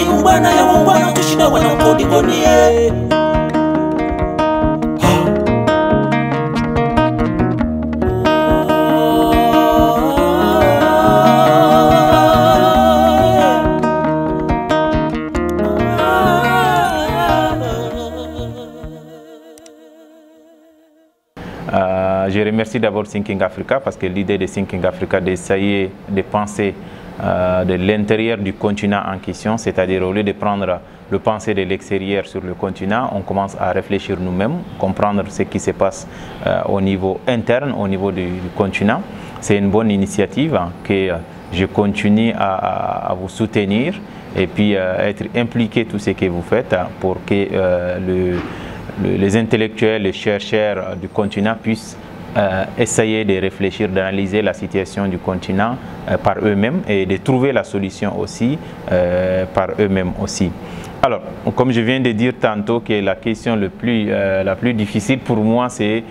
ungwana ya ungwana kushinda wana mkodi konie. Je remercie d'abord Thinking Africa parce que l'idée de Thinking Africa d'essayer de penser de l'intérieur du continent en question, c'est-à-dire au lieu de prendre le penser de l'extérieur sur le continent, on commence à réfléchir nous-mêmes, comprendre ce qui se passe au niveau interne, au niveau du continent. C'est une bonne initiative que je continue à vous soutenir et puis être impliqué tout ce que vous faites pour que les intellectuels, les chercheurs du continent puissent essayer de réfléchir, d'analyser la situation du continent par eux-mêmes et de trouver la solution aussi par eux-mêmes aussi. Alors, comme je viens de dire tantôt que la question la plus difficile pour moi, c'est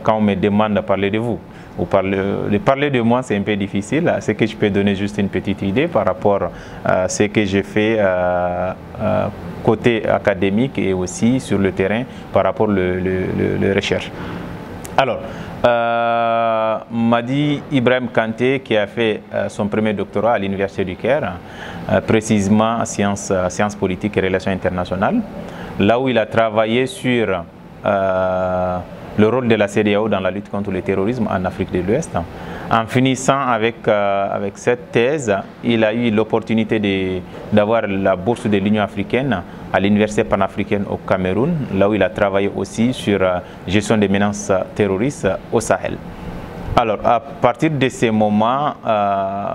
quand on me demande de parler de vous. De parler de moi, c'est un peu difficile. C'est que je peux donner juste une petite idée par rapport à ce que j'ai fait côté académique et aussi sur le terrain par rapport aux recherches. Alors, Madi Ibrahim Kanté, qui a fait son premier doctorat à l'Université du Caire, précisément en sciences politiques et relations internationales, là où il a travaillé sur le rôle de la CEDEAO dans la lutte contre le terrorisme en Afrique de l'Ouest. En finissant avec cette thèse, il a eu l'opportunité d'avoir la bourse de l'Union africaine à l'Université panafricaine au Cameroun, là où il a travaillé aussi sur la gestion des menaces terroristes au Sahel. Alors, à partir de ces moments,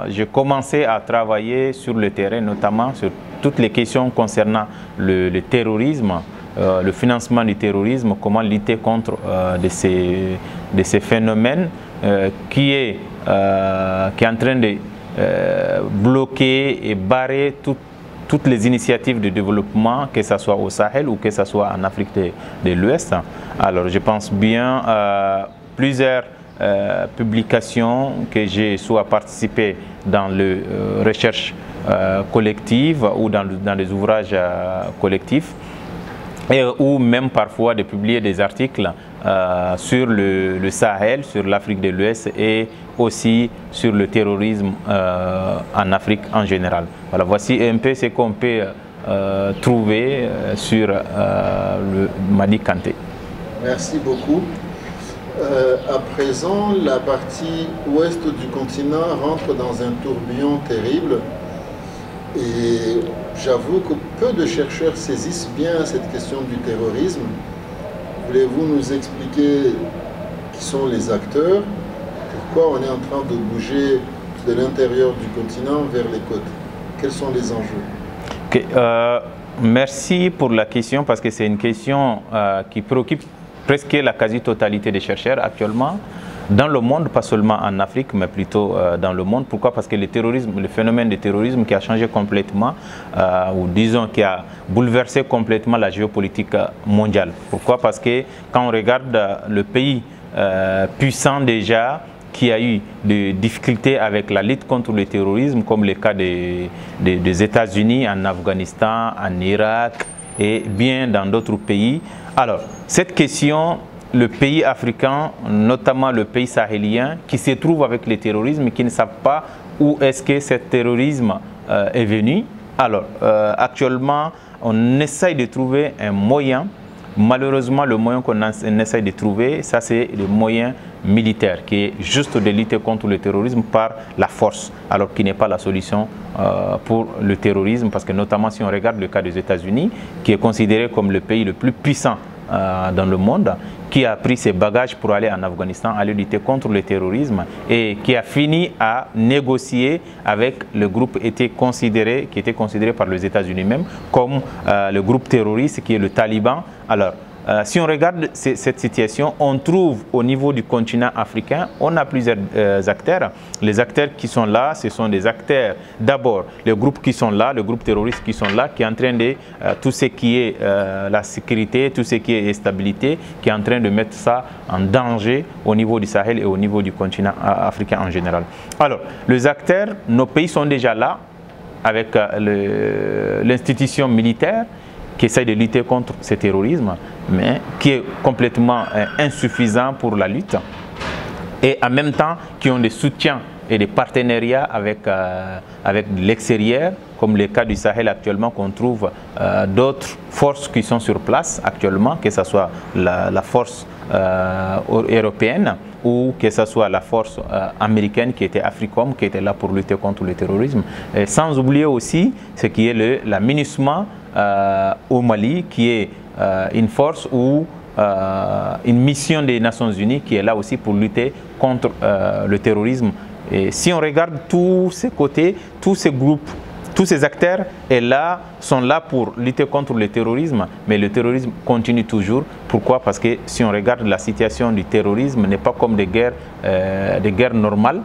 j'ai commencé à travailler sur le terrain, notamment sur toutes les questions concernant le terrorisme, le financement du terrorisme, comment lutter contre de ces phénomènes qui est en train de bloquer et barrer toutes les initiatives de développement, que ce soit au Sahel ou que ce soit en Afrique de l'Ouest. Alors je pense bien à plusieurs publications que j'ai soit participé dans les recherches collectives ou dans les ouvrages collectifs, ou même parfois de publier des articles sur le Sahel, sur l'Afrique de l'Ouest et aussi sur le terrorisme en Afrique en général. Voilà, voici un peu ce qu'on peut trouver sur le Madi Kanté. Merci beaucoup. À présent, la partie ouest du continent rentre dans un tourbillon terrible. Et j'avoue que peu de chercheurs saisissent bien cette question du terrorisme. Voulez-vous nous expliquer qui sont les acteurs? Pourquoi on est en train de bouger de l'intérieur du continent vers les côtes? Quels sont les enjeux? Okay. Merci pour la question parce que c'est une question qui préoccupe presque la quasi-totalité des chercheurs actuellement. Dans le monde, pas seulement en Afrique, mais plutôt dans le monde. Pourquoi? Parce que le phénomène de terrorisme qui a changé complètement, ou disons qui a bouleversé complètement la géopolitique mondiale. Pourquoi? Parce que quand on regarde le pays puissant déjà, qui a eu des difficultés avec la lutte contre le terrorisme, comme le cas des États-Unis, en Afghanistan, en Irak et bien dans d'autres pays. Alors, cette question, le pays africain, notamment le pays sahélien, qui se trouve avec le terrorisme, qui ne savent pas où est-ce que ce terrorisme est venu. Alors, actuellement, on essaye de trouver un moyen. Malheureusement, le moyen qu'on essaye de trouver, ça c'est le moyen militaire, qui est juste de lutter contre le terrorisme par la force, alors qu'il n'est pas la solution pour le terrorisme, parce que notamment si on regarde le cas des États-Unis, qui est considéré comme le pays le plus puissant dans le monde, qui a pris ses bagages pour aller en Afghanistan, aller lutter contre le terrorisme et qui a fini à négocier avec le groupe qui était considéré par les États-Unis même comme le groupe terroriste qui est le Taliban. Alors, si on regarde cette situation, on trouve au niveau du continent africain, on a plusieurs acteurs. Les acteurs qui sont là, ce sont des acteurs, d'abord, les groupes qui sont là, les groupes terroristes qui sont là, qui est en train de, tout ce qui est la sécurité, tout ce qui est stabilité, qui est en train de mettre ça en danger au niveau du Sahel et au niveau du continent africain en général. Alors, les acteurs, nos pays sont déjà là. avec l'institution militaire qui essaie de lutter contre ce terrorisme, mais qui est complètement insuffisant pour la lutte, et en même temps qui ont des soutiens et des partenariats avec l'extérieur, comme le cas du Sahel actuellement, qu'on trouve d'autres forces qui sont sur place actuellement, que ce soit la force européenne ou que ce soit la force américaine qui était AFRICOM, qui était là pour lutter contre le terrorisme. Et sans oublier aussi ce qui est la MINUSMA au Mali, qui est une force ou une mission des Nations Unies qui est là aussi pour lutter contre le terrorisme. Et si on regarde tous ces côtés, tous ces groupes, tous ces acteurs sont là pour lutter contre le terrorisme, mais le terrorisme continue toujours. Pourquoi? Parce que si on regarde la situation du terrorisme, n'est pas comme des guerres normales,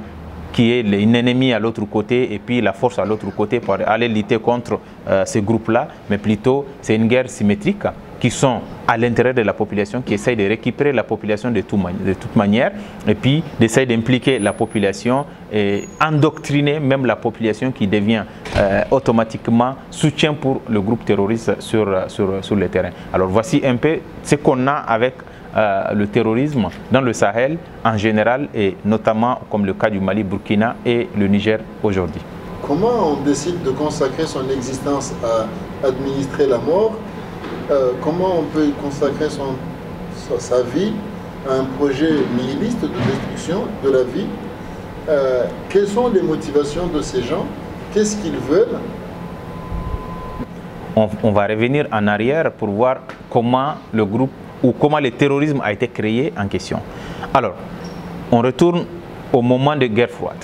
qui est un ennemi à l'autre côté et puis la force à l'autre côté pour aller lutter contre ces groupes-là, mais plutôt c'est une guerre symétrique qui sont à l'intérieur de la population, qui essayent de récupérer la population de toute manière, et puis d'essayer d'impliquer la population et endoctriner même la population qui devient automatiquement soutien pour le groupe terroriste sur le terrain. Alors voici un peu ce qu'on a avec le terrorisme dans le Sahel en général, et notamment comme le cas du Mali, Burkina et le Niger aujourd'hui. Comment on décide de consacrer son existence à administrer la mort? Comment on peut consacrer sa vie à un projet nihiliste de destruction de la vie? Quelles sont les motivations de ces gens? Qu'est-ce qu'ils veulent? On va revenir en arrière pour voir comment le groupe ou comment le terrorisme a été créé en question. Alors, on retourne au moment de guerre froide.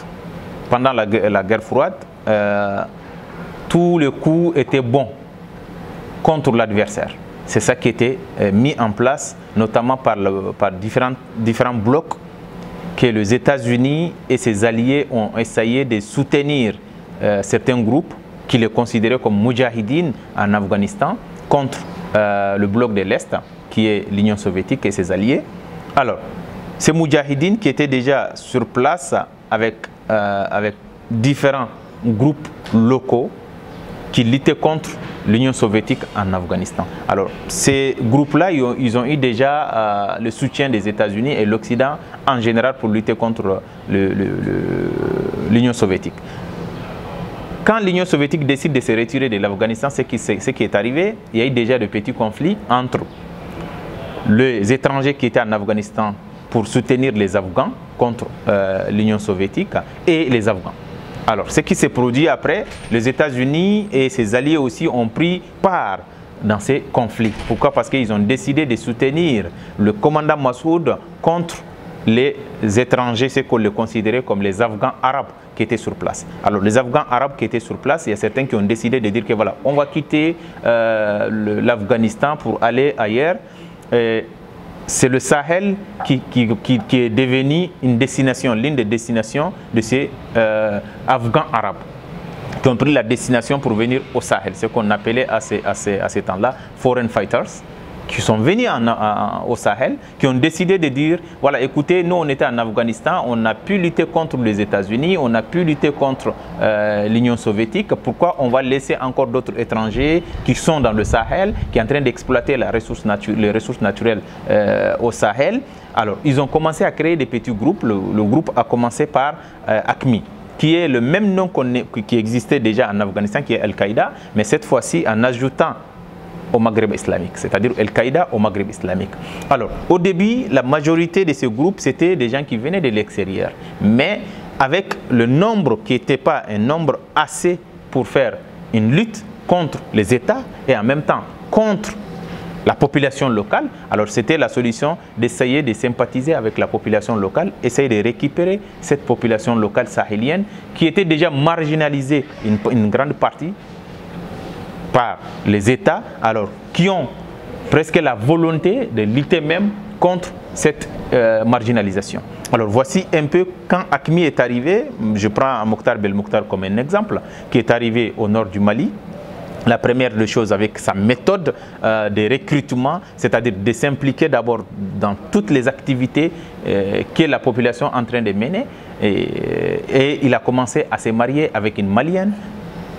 Pendant la guerre froide, tous les coups étaient bons contre l'adversaire. C'est ça qui était mis en place, notamment par différents blocs que les États-Unis et ses alliés ont essayé de soutenir certains groupes qui les considéraient comme Moudjahidines en Afghanistan contre le bloc de l'Est, qui est l'Union soviétique et ses alliés. Alors, ces Moudjahidines qui étaient déjà sur place avec différents groupes locaux qui luttaient contre l'Union soviétique en Afghanistan. Alors, ces groupes-là, ils ont eu déjà le soutien des États-Unis et l'Occident en général pour lutter contre l'Union soviétique. Quand l'Union soviétique décide de se retirer de l'Afghanistan, ce qui est arrivé, il y a eu déjà de petits conflits entre les étrangers qui étaient en Afghanistan pour soutenir les Afghans contre l'Union soviétique et les Afghans. Alors, ce qui s'est produit après, les États-Unis et ses alliés aussi ont pris part dans ces conflits. Pourquoi? Parce qu'ils ont décidé de soutenir le commandant Massoud contre les étrangers, ce qu'on les considérait comme les Afghans arabes qui étaient sur place. Alors, les Afghans arabes qui étaient sur place, il y a certains qui ont décidé de dire que voilà, on va quitter l'Afghanistan pour aller ailleurs. C'est le Sahel qui est devenu une destination, l'une des destinations de ces Afghans arabes qui ont pris la destination pour venir au Sahel, ce qu'on appelait à ces temps-là foreign fighters, qui sont venus au Sahel, qui ont décidé de dire, voilà, écoutez, nous on était en Afghanistan, on a pu lutter contre les États-Unis, on a pu lutter contre l'Union soviétique, pourquoi on va laisser encore d'autres étrangers qui sont dans le Sahel, qui sont en train d'exploiter les ressources naturelles au Sahel? Alors, ils ont commencé à créer des petits groupes. Le groupe a commencé par AQMI, qui est le même nom qui existait déjà en Afghanistan, qui est Al-Qaïda, mais cette fois-ci en ajoutant au Maghreb islamique, c'est-à-dire Al-Qaïda au Maghreb islamique. Alors, au début, la majorité de ces groupes, c'était des gens qui venaient de l'extérieur. Mais avec le nombre qui n'était pas un nombre assez pour faire une lutte contre les États et en même temps contre la population locale, alors c'était la solution d'essayer de sympathiser avec la population locale, essayer de récupérer cette population locale sahélienne qui était déjà marginalisée, une grande partie, par les États, alors qui ont presque la volonté de lutter même contre cette marginalisation. Alors voici un peu quand AQMI est arrivé, je prends Mokhtar Belmokhtar comme un exemple, qui est arrivé au nord du Mali. La première des choses avec sa méthode de recrutement, c'est-à-dire de s'impliquer d'abord dans toutes les activités que la population est en train de mener. Et il a commencé à se marier avec une Malienne,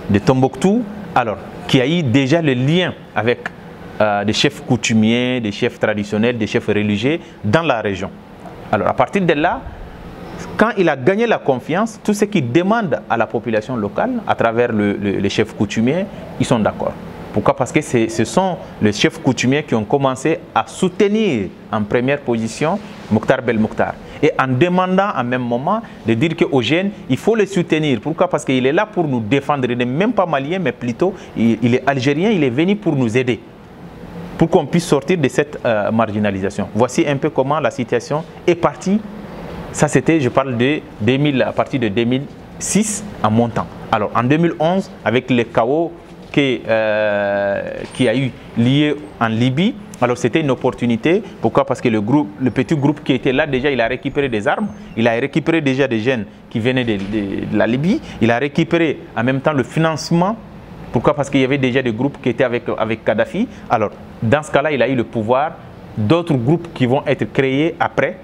de Tombouctou, alors, qui a eu déjà le lien avec des chefs coutumiers, des chefs traditionnels, des chefs religieux dans la région. Alors, à partir de là, quand il a gagné la confiance, tout ce qu'il demande à la population locale, à travers les chefs coutumiers, ils sont d'accord. Pourquoi? Parce que ce sont les chefs coutumiers qui ont commencé à soutenir en première position Mokhtar Belmokhtar. Et en demandant en même moment de dire qu'aux jeunes, il faut les soutenir. Pourquoi? Parce qu'il est là pour nous défendre. Il n'est même pas malien, mais plutôt, il est algérien, il est venu pour nous aider, pour qu'on puisse sortir de cette marginalisation. Voici un peu comment la situation est partie. Ça, c'était, je parle de 2000, à partir de 2006 en montant. Alors, en 2011, avec le chaos qui a eu lié en Libye, alors c'était une opportunité. Pourquoi? Parce que le petit groupe qui était là, déjà, il a récupéré des armes. Il a récupéré déjà des jeunes qui venaient de la Libye. Il a récupéré en même temps le financement. Pourquoi? Parce qu'il y avait déjà des groupes qui étaient avec Kadhafi. Alors, dans ce cas-là, il a eu le pouvoir. D'autres groupes qui vont être créés après,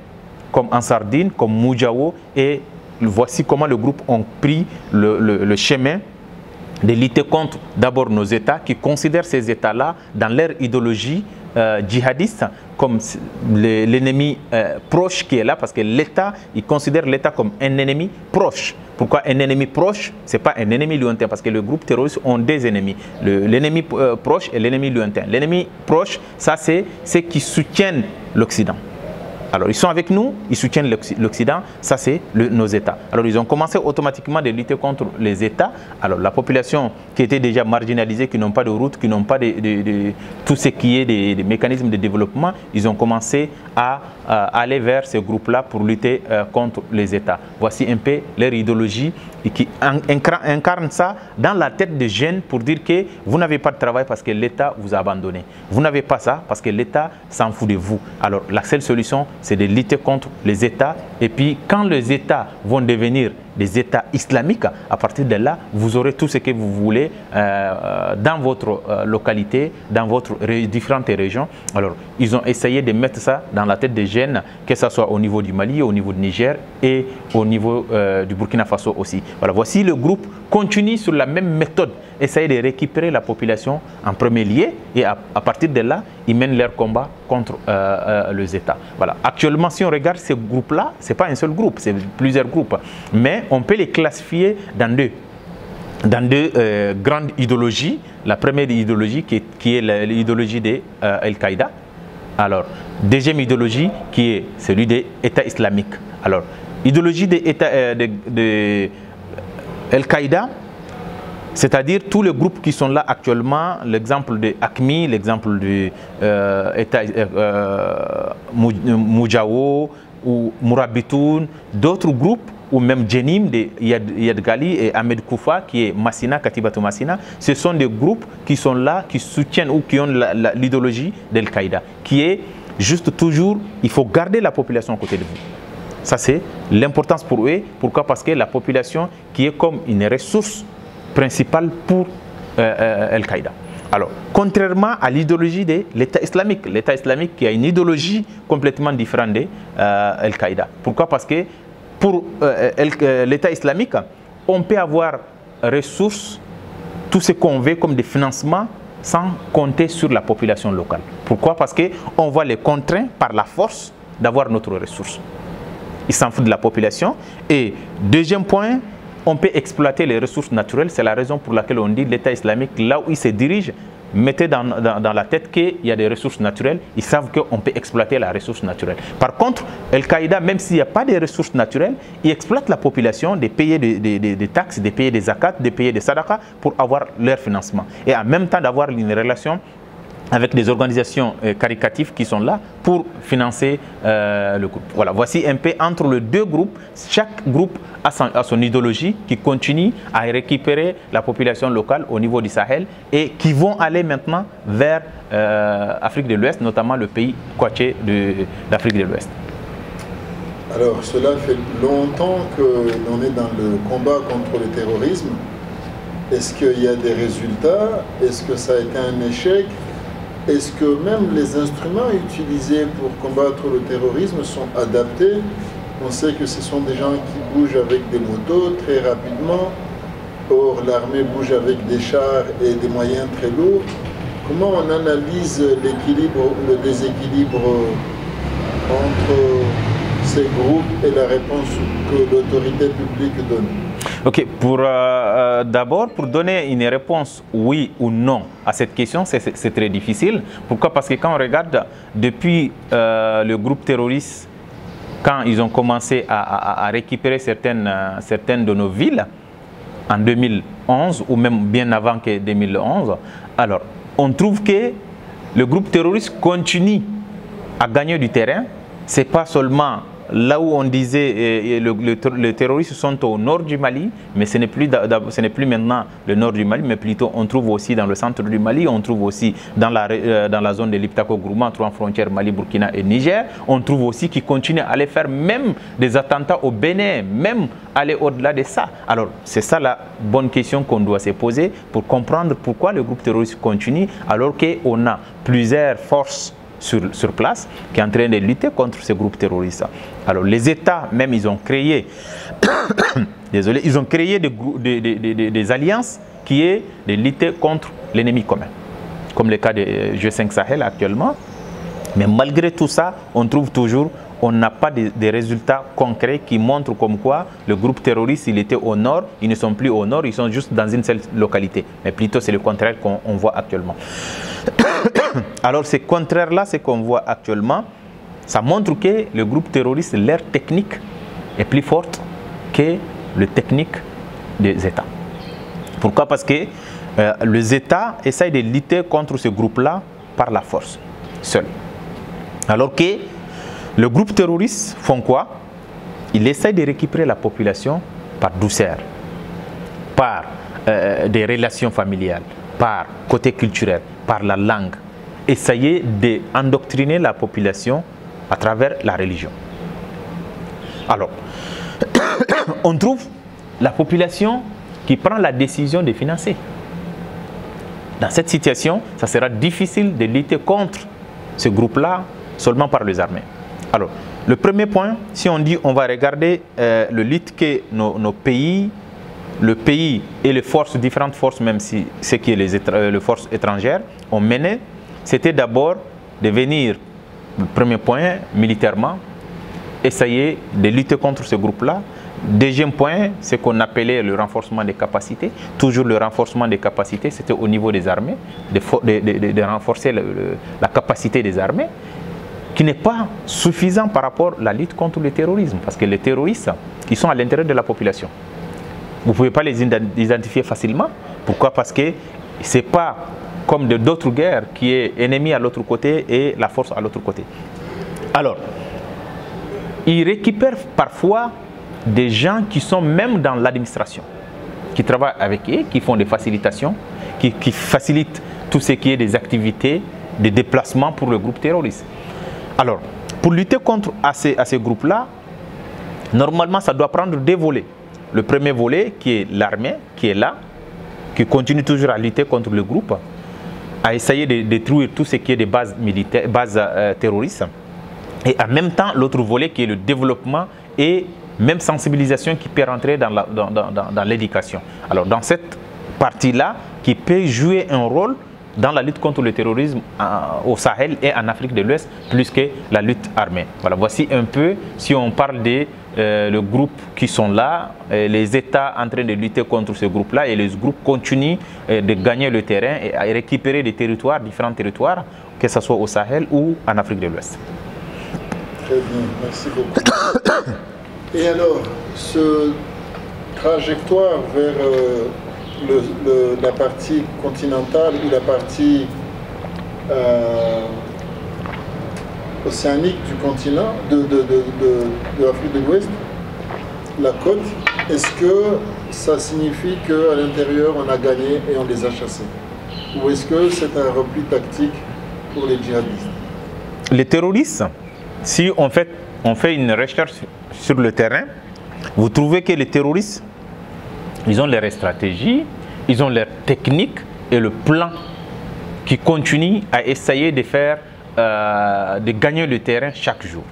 comme Ansardine, comme Moudjawo. Et voici comment le groupe ont pris le chemin de lutter contre d'abord nos États, qui considèrent ces États-là dans leur idéologie djihadiste comme l'ennemi proche qui est là, parce que l'État, il considère l'État comme un ennemi proche. Pourquoi un ennemi proche? Ce n'est pas un ennemi lointain, parce que les groupes terroristes ont des ennemis. L'ennemi proche et l'ennemi lointain. L'ennemi proche, ça c'est ceux qui soutiennent l'Occident. Alors, ils sont avec nous, ils soutiennent l'Occident, ça c'est nos États. Alors, ils ont commencé automatiquement de lutter contre les États. Alors, la population qui était déjà marginalisée, qui n'ont pas de route, qui n'ont pas tout ce qui est des mécanismes de développement, ils ont commencé à aller vers ces groupes-là pour lutter contre les États. Voici un peu leur idéologie et qui incarne ça dans la tête des jeunes pour dire que vous n'avez pas de travail parce que l'État vous a abandonné. Vous n'avez pas ça parce que l'État s'en fout de vous. Alors, la seule solution, c'est de lutter contre les États. Et puis, quand les États vont devenir des États islamiques, à partir de là, vous aurez tout ce que vous voulez dans votre localité, dans votre différentes régions. Alors, ils ont essayé de mettre ça dans la tête des jeunes, que ce soit au niveau du Mali, au niveau du Niger et au niveau du Burkina Faso aussi. Voilà, voici le groupe continue sur la même méthode, essayer de récupérer la population en premier lieu et à partir de là, ils mènent leur combat contre les États. Voilà. Actuellement, si on regarde ces groupes-là, ce n'est pas un seul groupe, c'est plusieurs groupes. Mais on peut les classifier dans deux grandes idéologies. La première idéologie qui est l'idéologie de Al-Qaïda. Alors, deuxième idéologie qui est celui de l'État islamique. Alors, idéologie de Al-Qaïda, c'est-à-dire tous les groupes qui sont là actuellement, l'exemple de AQMI, l'exemple de Moudjawo ou Mourabitoun, d'autres groupes, ou même Djenim de Yad Ghali et Ahmed Koufa qui est Massina, Katibatou Massina, ce sont des groupes qui sont là, qui soutiennent ou qui ont l'idéologie d'Al-Qaïda, qui est juste toujours, il faut garder la population à côté de vous. Ça c'est l'importance pour eux. Pourquoi? Parce que la population qui est comme une ressource principale pour Al-Qaïda. Alors, contrairement à l'idéologie de l'État islamique qui a une idéologie complètement différente de Al-Qaïda. Pourquoi? Parce que pour l'État islamique, on peut avoir ressources, tout ce qu'on veut comme des financements, sans compter sur la population locale. Pourquoi? Parce qu'on va les contraindre par la force d'avoir notre ressource. Ils s'en foutent de la population. Et deuxième point, on peut exploiter les ressources naturelles. C'est la raison pour laquelle on dit l'État islamique, là où il se dirige, mettez dans la tête qu'il y a des ressources naturelles. Ils savent qu'on peut exploiter la ressource naturelle. Par contre, Al-Qaïda, même s'il n'y a pas de ressources naturelles, il exploite la population de payer des taxes, de payer des zakats, de payer des sadaqas pour avoir leur financement. Et en même temps d'avoir une relation avec des organisations caritatives qui sont là pour financer le groupe. Voilà, voici un peu entre les deux groupes. Chaque groupe a son idéologie qui continue à récupérer la population locale au niveau du Sahel et qui vont aller maintenant vers l'Afrique de l'Ouest, notamment le pays côtier d'Afrique de l'Ouest. Alors, cela fait longtemps que l'on est dans le combat contre le terrorisme. Est-ce qu'il y a des résultats? Est-ce que ça a été un échec? Est-ce que même les instruments utilisés pour combattre le terrorisme sont adaptés? On sait que ce sont des gens qui bougent avec des motos très rapidement. Or, l'armée bouge avec des chars et des moyens très lourds. Comment on analyse l'équilibre ou le déséquilibre entre ces groupes et la réponse que l'autorité publique donne? Ok, d'abord, pour donner une réponse oui ou non à cette question, c'est très difficile. Pourquoi? Parce que quand on regarde depuis le groupe terroriste, quand ils ont commencé à récupérer certaines de nos villes, en 2011 ou même bien avant que 2011, alors on trouve que le groupe terroriste continue à gagner du terrain. Ce n'est pas seulement là où on disait les terroristes sont au nord du Mali, mais ce n'est plus maintenant le nord du Mali, mais plutôt on trouve aussi dans le centre du Mali, on trouve aussi dans la zone de l'Iptako-Gourma, entre en frontière Mali, Burkina et Niger. On trouve aussi qu'ils continuent à aller faire même des attentats au Bénin, même aller au-delà de ça. Alors c'est ça la bonne question qu'on doit se poser pour comprendre pourquoi le groupe terroriste continue alors qu'on a plusieurs forces sur place qui est en train de lutter contre ces groupes terroristes. Alors les États même ils ont créé désolé, ils ont créé des alliances qui est de lutter contre l'ennemi commun, comme le cas de G5 Sahel actuellement. Mais malgré tout ça, on trouve toujours, on n'a pas de résultats concrets qui montrent comme quoi le groupe terroriste, il était au nord, ils ne sont plus au nord, ils sont juste dans une seule localité. Mais plutôt c'est le contraire qu'on voit actuellement. Alors ce contraire-là, ce qu'on voit actuellement, ça montre que le groupe terroriste, leur technique est plus forte que la technique des États. Pourquoi? Parce que les États essayent de lutter contre ce groupe-là par la force, seul. Alors que le groupe terroriste font quoi? Ils essayent de récupérer la population par douceur, par des relations familiales, par côté culturel, par la langue. Essayer d'endoctriner la population à travers la religion. Alors, on trouve la population qui prend la décision de financer. Dans cette situation, ça sera difficile de lutter contre ce groupe-là seulement par les armées. Alors, le premier point, si on dit on va regarder le lutte que nos pays, le pays et les forces, différentes forces, même si ce qui est les forces étrangères, ont mené, c'était d'abord de venir, le premier point, militairement, essayer de lutter contre ce groupe-là. Deuxième point, ce qu'on appelait le renforcement des capacités. Toujours le renforcement des capacités, c'était au niveau des armées, de renforcer la capacité des armées, qui n'est pas suffisant par rapport à la lutte contre le terrorisme. Parce que les terroristes, ils sont à l'intérieur de la population. Vous ne pouvez pas les identifier facilement. Pourquoi? Parce que ce n'est pas comme d'autres guerres qui est ennemi à l'autre côté et la force à l'autre côté. Alors, ils récupèrent parfois des gens qui sont même dans l'administration, qui travaillent avec eux, qui font des facilitations, qui facilitent tout ce qui est des activités, des déplacements pour le groupe terroriste. Alors, pour lutter contre ces groupes-là, normalement, ça doit prendre deux volets. Le premier volet, qui est l'armée, qui est là, qui continue toujours à lutter contre le groupe, à essayer de détruire tout ce qui est des bases militaires, bases terroristes. Et en même temps, l'autre volet qui est le développement et même sensibilisation qui peut rentrer dans l'éducation. Alors dans cette partie-là, qui peut jouer un rôle dans la lutte contre le terrorisme au Sahel et en Afrique de l'Ouest, plus que la lutte armée. Voilà, voici un peu, si on parle des le groupe qui sont là, les États en train de lutter contre ce groupe-là, et les groupes continuent de gagner le terrain et à récupérer des territoires, différents territoires, que ce soit au Sahel ou en Afrique de l'Ouest. Très bien, merci beaucoup. Et alors, ce trajectoire vers la partie continentale ou la partie océanique du continent, de l'Afrique de l'Ouest, la côte, est-ce que ça signifie qu'à l'intérieur on a gagné et on les a chassés? Ou est-ce que c'est un repli tactique pour les djihadistes? Les terroristes, si on fait une recherche sur le terrain, vous trouvez que les terroristes, ils ont leur stratégie, ils ont leur technique et le plan qui continue à essayer de faire, de gagner le terrain chaque jour.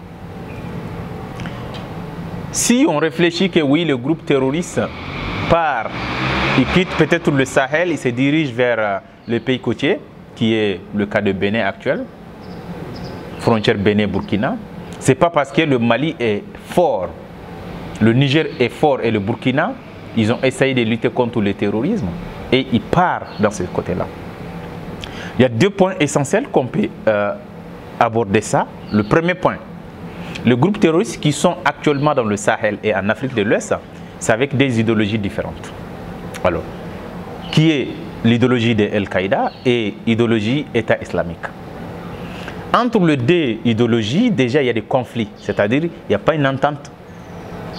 Si on réfléchit que oui, le groupe terroriste part Ils quittent peut-être le Sahel, ils se dirigent vers le pays côtier, qui est le cas de Bénin actuel, frontière Bénin-Burkina. Ce n'est pas parce que le Mali est fort, le Niger est fort et le Burkina, ils ont essayé de lutter contre le terrorisme et ils partent dans ce côté-là. Il y a deux points essentiels qu'on peut aborder ça. Le premier point, les groupes terroristes qui sont actuellement dans le Sahel et en Afrique de l'Ouest, c'est avec des idéologies différentes. Alors, qui est l'idéologie de Al-Qaïda et l'idéologie État islamique. Entre les deux idéologies, déjà il y a des conflits, c'est-à-dire il n'y a pas une entente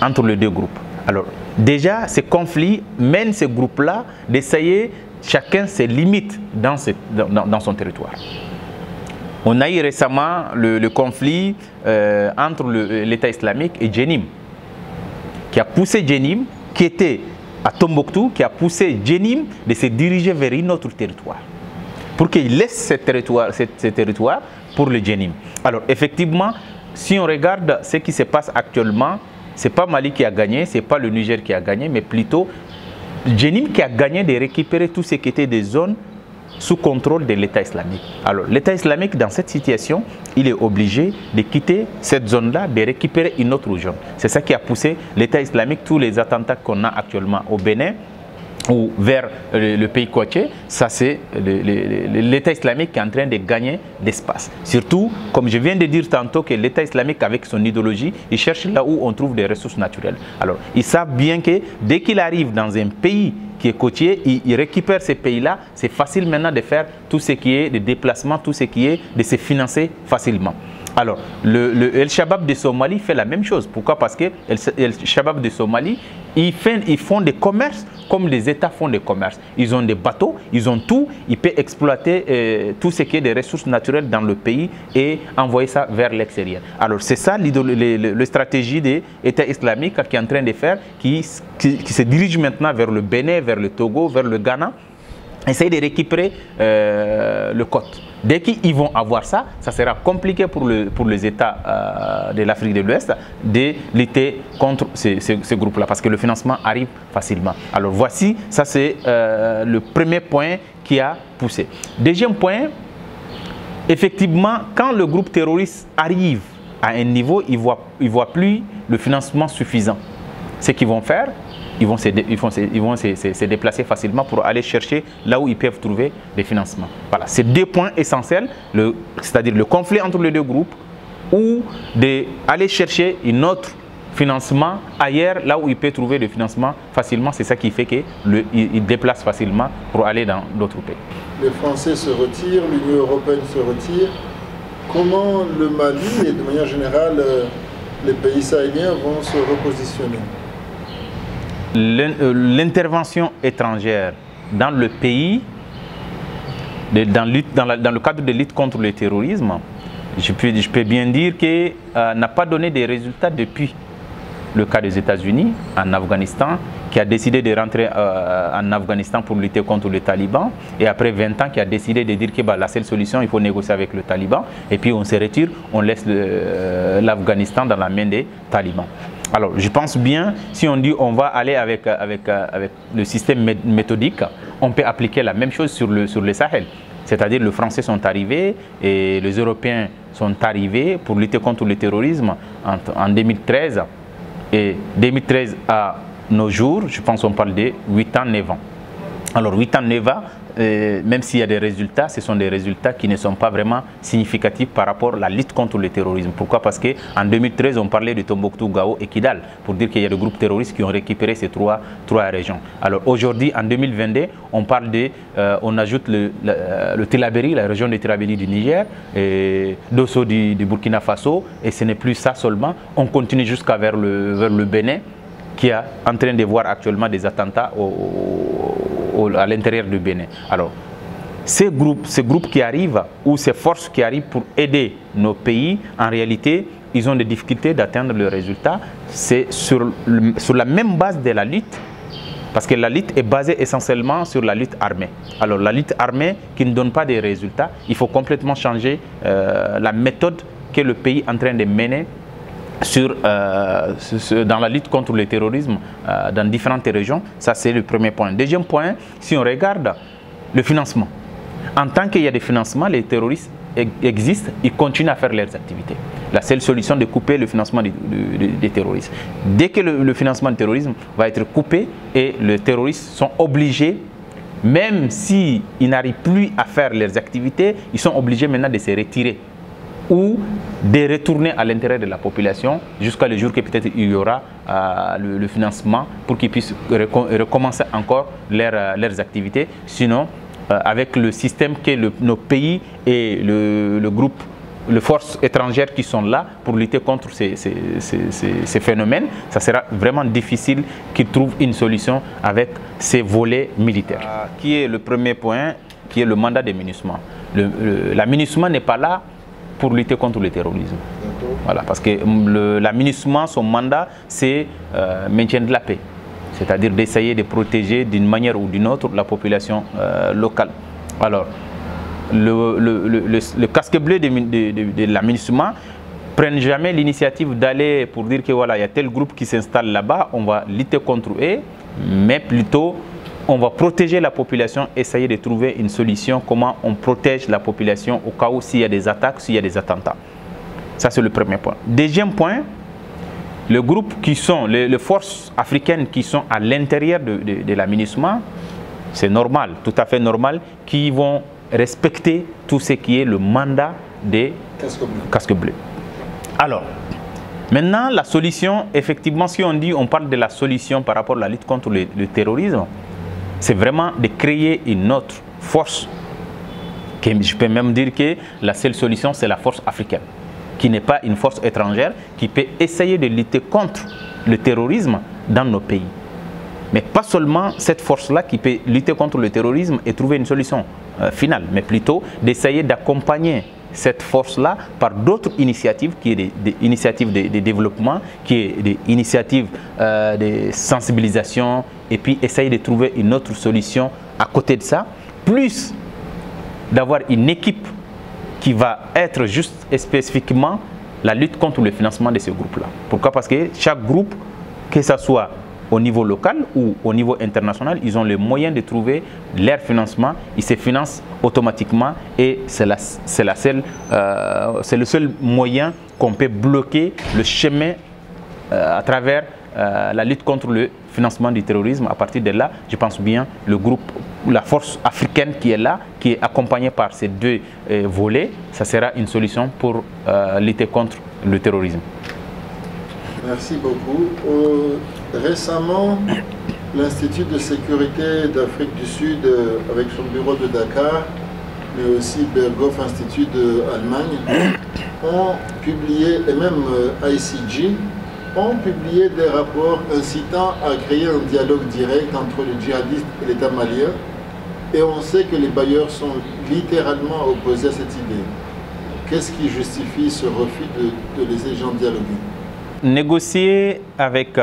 entre les deux groupes. Alors, déjà, ces conflits mènent ces groupes-là d'essayer chacun ses limites dans son territoire. On a eu récemment le conflit entre l'État islamique et Jenim, qui a poussé Jenim, qui était à Tombouctou, qui a poussé Jenim de se diriger vers un autre territoire, pour qu'il laisse ce territoire pour le Jenim. Alors effectivement, si on regarde ce qui se passe actuellement, ce n'est pas Mali qui a gagné, ce n'est pas le Niger qui a gagné, mais plutôt Jenim qui a gagné de récupérer tout ce qui était des zones sous contrôle de l'État islamique. Alors l'État islamique, dans cette situation, il est obligé de quitter cette zone-là, de récupérer une autre zone. C'est ça qui a poussé l'État islamique, tous les attentats qu'on a actuellement au Bénin ou vers le pays côtier, ça c'est l'État islamique qui est en train de gagner d'espace. Surtout, comme je viens de dire tantôt, que l'État islamique avec son idéologie, il cherche là où on trouve des ressources naturelles. Alors, ils savent bien que dès qu'il arrive dans un pays qui est côtier, il récupère ces pays-là, c'est facile maintenant de faire tout ce qui est de déplacement, tout ce qui est de se financer facilement. Alors, El Shabab de Somalie fait la même chose. Pourquoi? Parce que El Shabab de Somalie, ils font des commerces comme les États font des commerces. Ils ont des bateaux, ils ont tout, ils peuvent exploiter tout ce qui est des ressources naturelles dans le pays et envoyer ça vers l'extérieur. Alors, c'est ça la stratégie de l'État islamique qui est en train de faire, qui se dirige maintenant vers le Bénin, vers le Togo, vers le Ghana, essayer de récupérer le côte. Dès qu'ils vont avoir ça, ça sera compliqué pour les États de l'Afrique de l'Ouest de lutter contre ces groupes-là, parce que le financement arrive facilement. Alors voici, ça c'est le premier point qui a poussé. Deuxième point, effectivement, quand le groupe terroriste arrive à un niveau, il ne voit plus le financement suffisant. Ce qu'ils vont faire, ils vont se déplacer facilement pour aller chercher là où ils peuvent trouver des financements. Voilà, c'est deux points essentiels, c'est-à-dire le conflit entre les deux groupes ou d'aller chercher un autre financement ailleurs, là où ils peuvent trouver des financements facilement. C'est ça qui fait qu'ils déplacent facilement pour aller dans d'autres pays. Les Français se retirent, l'Union européenne se retire. Comment le Mali et de manière générale les pays sahéliens vont se repositionner? L'intervention étrangère dans le pays, dans le cadre de lutte contre le terrorisme, je peux bien dire qu'elle n'a pas donné des résultats depuis le cas des États-Unis en Afghanistan, qui a décidé de rentrer en Afghanistan pour lutter contre les talibans, et après 20 ans qui a décidé de dire que la seule solution, il faut négocier avec le taliban, et puis on se retire, on laisse l'Afghanistan dans la main des talibans. Alors, je pense bien, si on dit on va aller avec le système méthodique, on peut appliquer la même chose sur le Sahel. C'est-à-dire les Français sont arrivés et les Européens sont arrivés pour lutter contre le terrorisme en 2013. Et 2013 à nos jours, je pense qu'on parle de 8 ans, 9 ans. Alors 8 ans, 9 ans, même s'il y a des résultats, ce sont des résultats qui ne sont pas vraiment significatifs par rapport à la lutte contre le terrorisme. Pourquoi? Parce qu'en 2013, on parlait de Tombouctou, Gao et Kidal, pour dire qu'il y a des groupes terroristes qui ont récupéré ces trois régions. Alors aujourd'hui, en 2022, on parle on ajoute le Tillabéri, la région de Tillabéri du Niger, et Dosso du Burkina Faso, et ce n'est plus ça seulement. On continue jusqu'à vers le Bénin, qui est en train de voir actuellement des attentats à l'intérieur du Bénin. Alors, ces groupes qui arrivent, ou ces forces qui arrivent pour aider nos pays, en réalité, ils ont des difficultés d'atteindre le résultat. C'est sur la même base de la lutte, parce que la lutte est basée essentiellement sur la lutte armée. Alors, la lutte armée qui ne donne pas de résultats, il faut complètement changer la méthode que le pays est en train de mener dans la lutte contre le terrorisme dans différentes régions. Ça, c'est le premier point. Deuxième point, si on regarde le financement. En tant qu'il y a des financements, les terroristes existent, ils continuent à faire leurs activités. La seule solution de couper le financement des terroristes. Dès que le financement du terrorisme va être coupé et les terroristes sont obligés, même s'ils n'arrivent plus à faire leurs activités, ils sont obligés maintenant de se retirer ou de retourner à l'intérieur de la population jusqu'à le jour que peut-être il y aura le financement pour qu'ils puissent recommencer encore leurs activités. Sinon, avec le système que nos pays et le groupe, les forces étrangères qui sont là pour lutter contre ces phénomènes, ça sera vraiment difficile qu'ils trouvent une solution avec ces volets militaires. Qui est le premier point, qui est le mandat des MINUSMA. La MINUSMA n'est pas là pour lutter contre le terrorisme. Voilà, parce que la MINUSMA, son mandat, c'est maintien de la paix. C'est-à-dire d'essayer de protéger d'une manière ou d'une autre la population locale. Alors, le casque bleu de la MINUSMA ne prennent jamais l'initiative d'aller pour dire que voilà, il y a tel groupe qui s'installe là-bas, on va lutter contre eux, mais plutôt on va protéger la population, essayer de trouver une solution, comment on protège la population au cas où s'il y a des attaques, s'il y a des attentats. Ça, c'est le premier point. Deuxième point, les groupes qui sont, les forces africaines qui sont à l'intérieur de la MINUSMA, c'est normal, tout à fait normal, qui vont respecter tout ce qui est le mandat des casques bleus. Alors, maintenant, la solution, effectivement, si on parle de la solution par rapport à la lutte contre le terrorisme, c'est vraiment de créer une autre force. Je peux même dire que la seule solution, c'est la force africaine, qui n'est pas une force étrangère, qui peut essayer de lutter contre le terrorisme dans nos pays. Mais pas seulement cette force-là qui peut lutter contre le terrorisme et trouver une solution finale, mais plutôt d'essayer d'accompagner cette force-là par d'autres initiatives, qui est des initiatives de développement, qui est des initiatives de sensibilisation, et puis essayer de trouver une autre solution à côté de ça, plus d'avoir une équipe qui va être juste et spécifiquement la lutte contre le financement de ce groupe-là. Pourquoi? Parce que chaque groupe, que ce soit au niveau local ou au niveau international, ils ont les moyens de trouver leur financement, ils se financent automatiquement et c'est le seul moyen qu'on peut bloquer le chemin à travers la lutte contre le financement du terrorisme. À partir de là, je pense bien le groupe, la force africaine qui est là, qui est accompagnée par ces deux volets, ça sera une solution pour lutter contre le terrorisme. Merci beaucoup. Récemment, l'Institut de sécurité d'Afrique du Sud, avec son bureau de Dakar, mais aussi Berghof Institut d'Allemagne, ont publié, et même ICG, ont publié des rapports incitant à créer un dialogue direct entre les djihadistes et l'État malien. Et on sait que les bailleurs sont littéralement opposés à cette idée. Qu'est-ce qui justifie ce refus de laisser les gens dialoguer? Négocier avec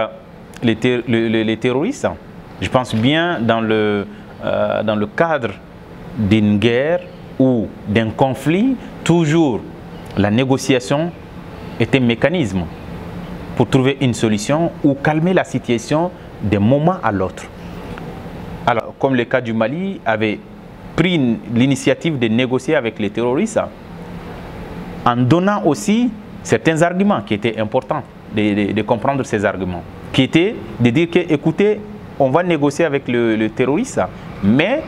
les terroristes, je pense bien dans le cadre d'une guerre ou d'un conflit, toujours la négociation est un mécanisme pour trouver une solution ou calmer la situation d'un moment à l'autre. Alors, comme le cas du Mali avait pris l'initiative de négocier avec les terroristes en donnant aussi certains arguments qui étaient importants, de comprendre ces arguments, qui étaient de dire que, écoutez, on va négocier avec le terroriste, mais,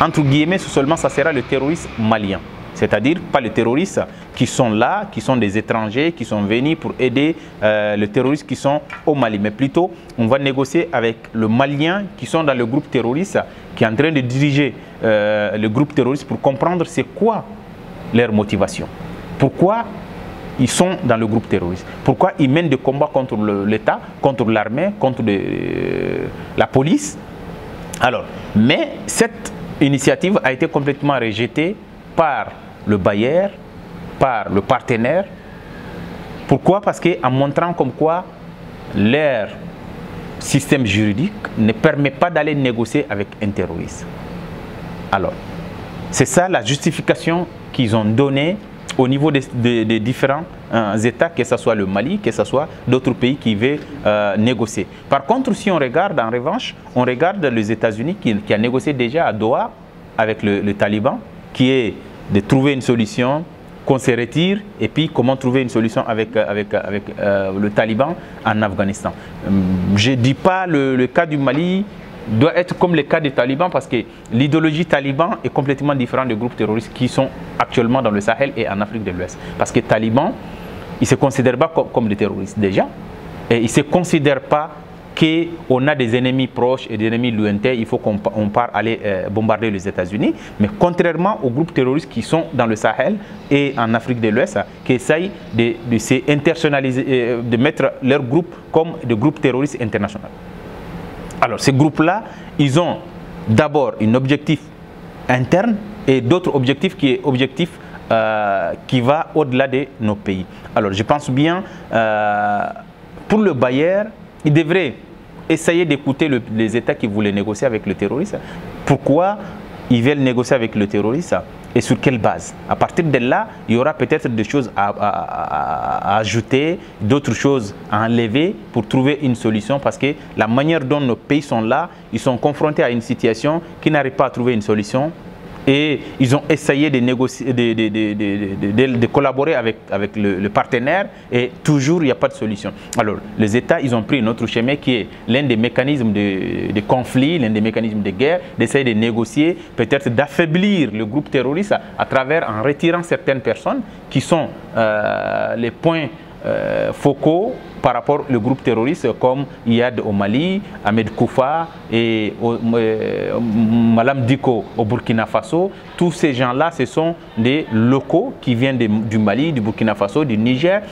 entre guillemets, seulement ça sera le terroriste malien. C'est-à-dire pas les terroristes qui sont là, qui sont des étrangers, qui sont venus pour aider les terroristes qui sont au Mali. Mais plutôt, on va négocier avec le Malien qui sont dans le groupe terroriste, qui est en train de diriger le groupe terroriste pour comprendre c'est quoi leur motivation. Pourquoi ils sont dans le groupe terroriste. Pourquoi ils mènent des combats contre l'État, contre l'armée, contre la police. Alors, mais cette initiative a été complètement rejetée par le bailleur, par le partenaire. Pourquoi? Parce qu'en montrant comme quoi leur système juridique ne permet pas d'aller négocier avec un terroriste. Alors, c'est ça la justification qu'ils ont donnée au niveau des différents États, que ce soit le Mali, que ce soit d'autres pays qui veulent négocier. Par contre, si on regarde en revanche, on regarde les États-Unis qui a négocié déjà à Doha avec le Taliban, qui est de trouver une solution, qu'on se retire, et puis comment trouver une solution avec le Taliban en Afghanistan. Je ne dis pas le cas du Mali doit être comme le cas des talibans, parce que l'idéologie taliban est complètement différente des groupes terroristes qui sont actuellement dans le Sahel et en Afrique de l'Ouest. Parce que les talibans, ils ne se considèrent pas comme des terroristes déjà, et ils ne se considèrent pas qu'on a des ennemis proches et des ennemis lointains, il faut qu'on parte aller bombarder les États-Unis. Mais contrairement aux groupes terroristes qui sont dans le Sahel et en Afrique de l'Ouest, qui essayent de s'internationaliser, de mettre leur groupe comme des groupes terroristes internationaux. Alors, ces groupes-là, ils ont d'abord un objectif interne et d'autres objectifs qui est objectif qui va au-delà de nos pays. Alors, je pense bien, pour le bailleur, il devrait essayer d'écouter les États qui voulaient négocier avec le terroriste. Pourquoi ils veulent négocier avec le terroriste et sur quelle base? À partir de là, il y aura peut-être des choses à ajouter, d'autres choses à enlever pour trouver une solution, parce que la manière dont nos pays sont là, ils sont confrontés à une situation qui n'arrive pas à trouver une solution. Et ils ont essayé de négocier, de collaborer avec le partenaire, et toujours il n'y a pas de solution. Alors les États, ils ont pris un autre chemin qui est l'un des mécanismes de conflit, l'un des mécanismes de guerre, d'essayer de négocier, peut-être d'affaiblir le groupe terroriste en retirant certaines personnes qui sont les points focaux par rapport au groupe terroriste, comme Iyad au Mali, Ahmed Koufa et Malam Diko au Burkina Faso. Tous ces gens-là, ce sont des locaux qui viennent du Mali, du Burkina Faso, du Niger,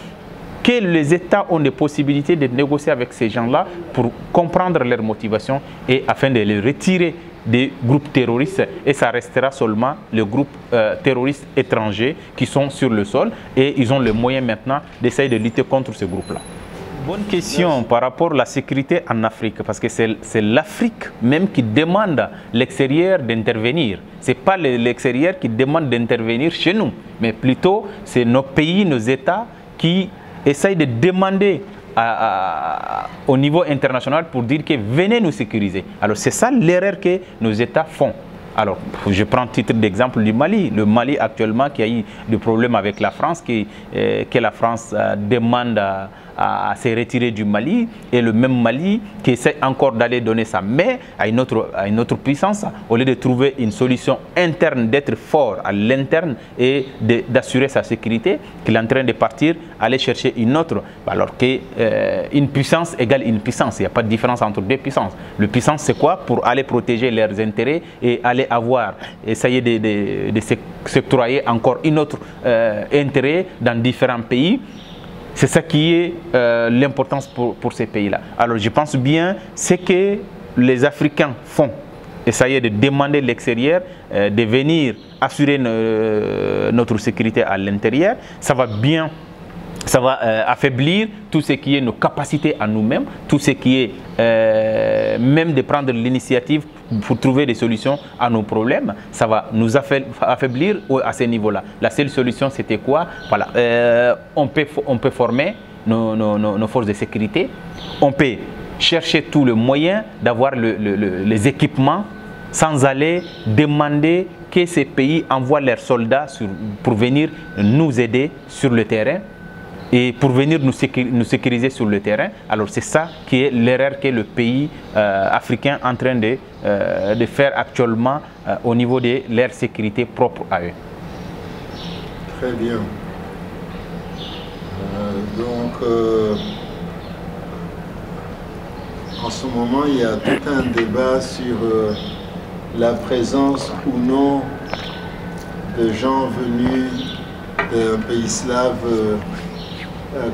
que les États ont des possibilités de négocier avec ces gens-là pour comprendre leurs motivations et afin de les retirer des groupes terroristes, et ça restera seulement les groupes terroristes étrangers qui sont sur le sol, et ils ont le moyen maintenant d'essayer de lutter contre ces groupes-là. Bonne question par rapport à la sécurité en Afrique, parce que c'est l'Afrique même qui demande l'extérieur d'intervenir. Ce n'est pas l'extérieur qui demande d'intervenir chez nous, mais plutôt c'est nos pays, nos États qui essayent de demander au niveau international pour dire que venez nous sécuriser. Alors c'est ça l'erreur que nos États font. Alors, je prends le titre d'exemple du Mali. Le Mali actuellement qui a eu des problèmes avec la France, que la France demande à se retirer du Mali, et le même Mali qui essaie encore d'aller donner sa main à une autre puissance, au lieu de trouver une solution interne, d'être fort à l'interne et d'assurer sa sécurité, qu'il est en train de partir, aller chercher une autre, alors qu'une puissance égale une puissance. Il n'y a pas de différence entre deux puissances. Le puissance, c'est quoi? Pour aller protéger leurs intérêts et aller essayer de s'octroyer encore une autre intérêt dans différents pays. C'est ça qui est l'importance pour ces pays-là. Alors je pense bien, ce que les Africains font, essayer de demander l'extérieur, de venir assurer notre sécurité à l'intérieur, ça va bien, ça va affaiblir tout ce qui est nos capacités à nous-mêmes, tout ce qui est même de prendre l'initiative pour trouver des solutions à nos problèmes. Ça va nous affaiblir à ce niveau-là. La seule solution, c'était quoi? Voilà, on peut former nos forces de sécurité, on peut chercher tout le moyen d'avoir les équipements sans aller demander que ces pays envoient leurs soldats pour venir nous aider sur le terrain et pour venir nous sécuriser sur le terrain. Alors c'est ça qui est l'erreur que le pays africain est en train de faire actuellement au niveau de leur sécurité propre à eux. Très bien. En ce moment, il y a tout un débat sur la présence ou non de gens venus d'un pays slave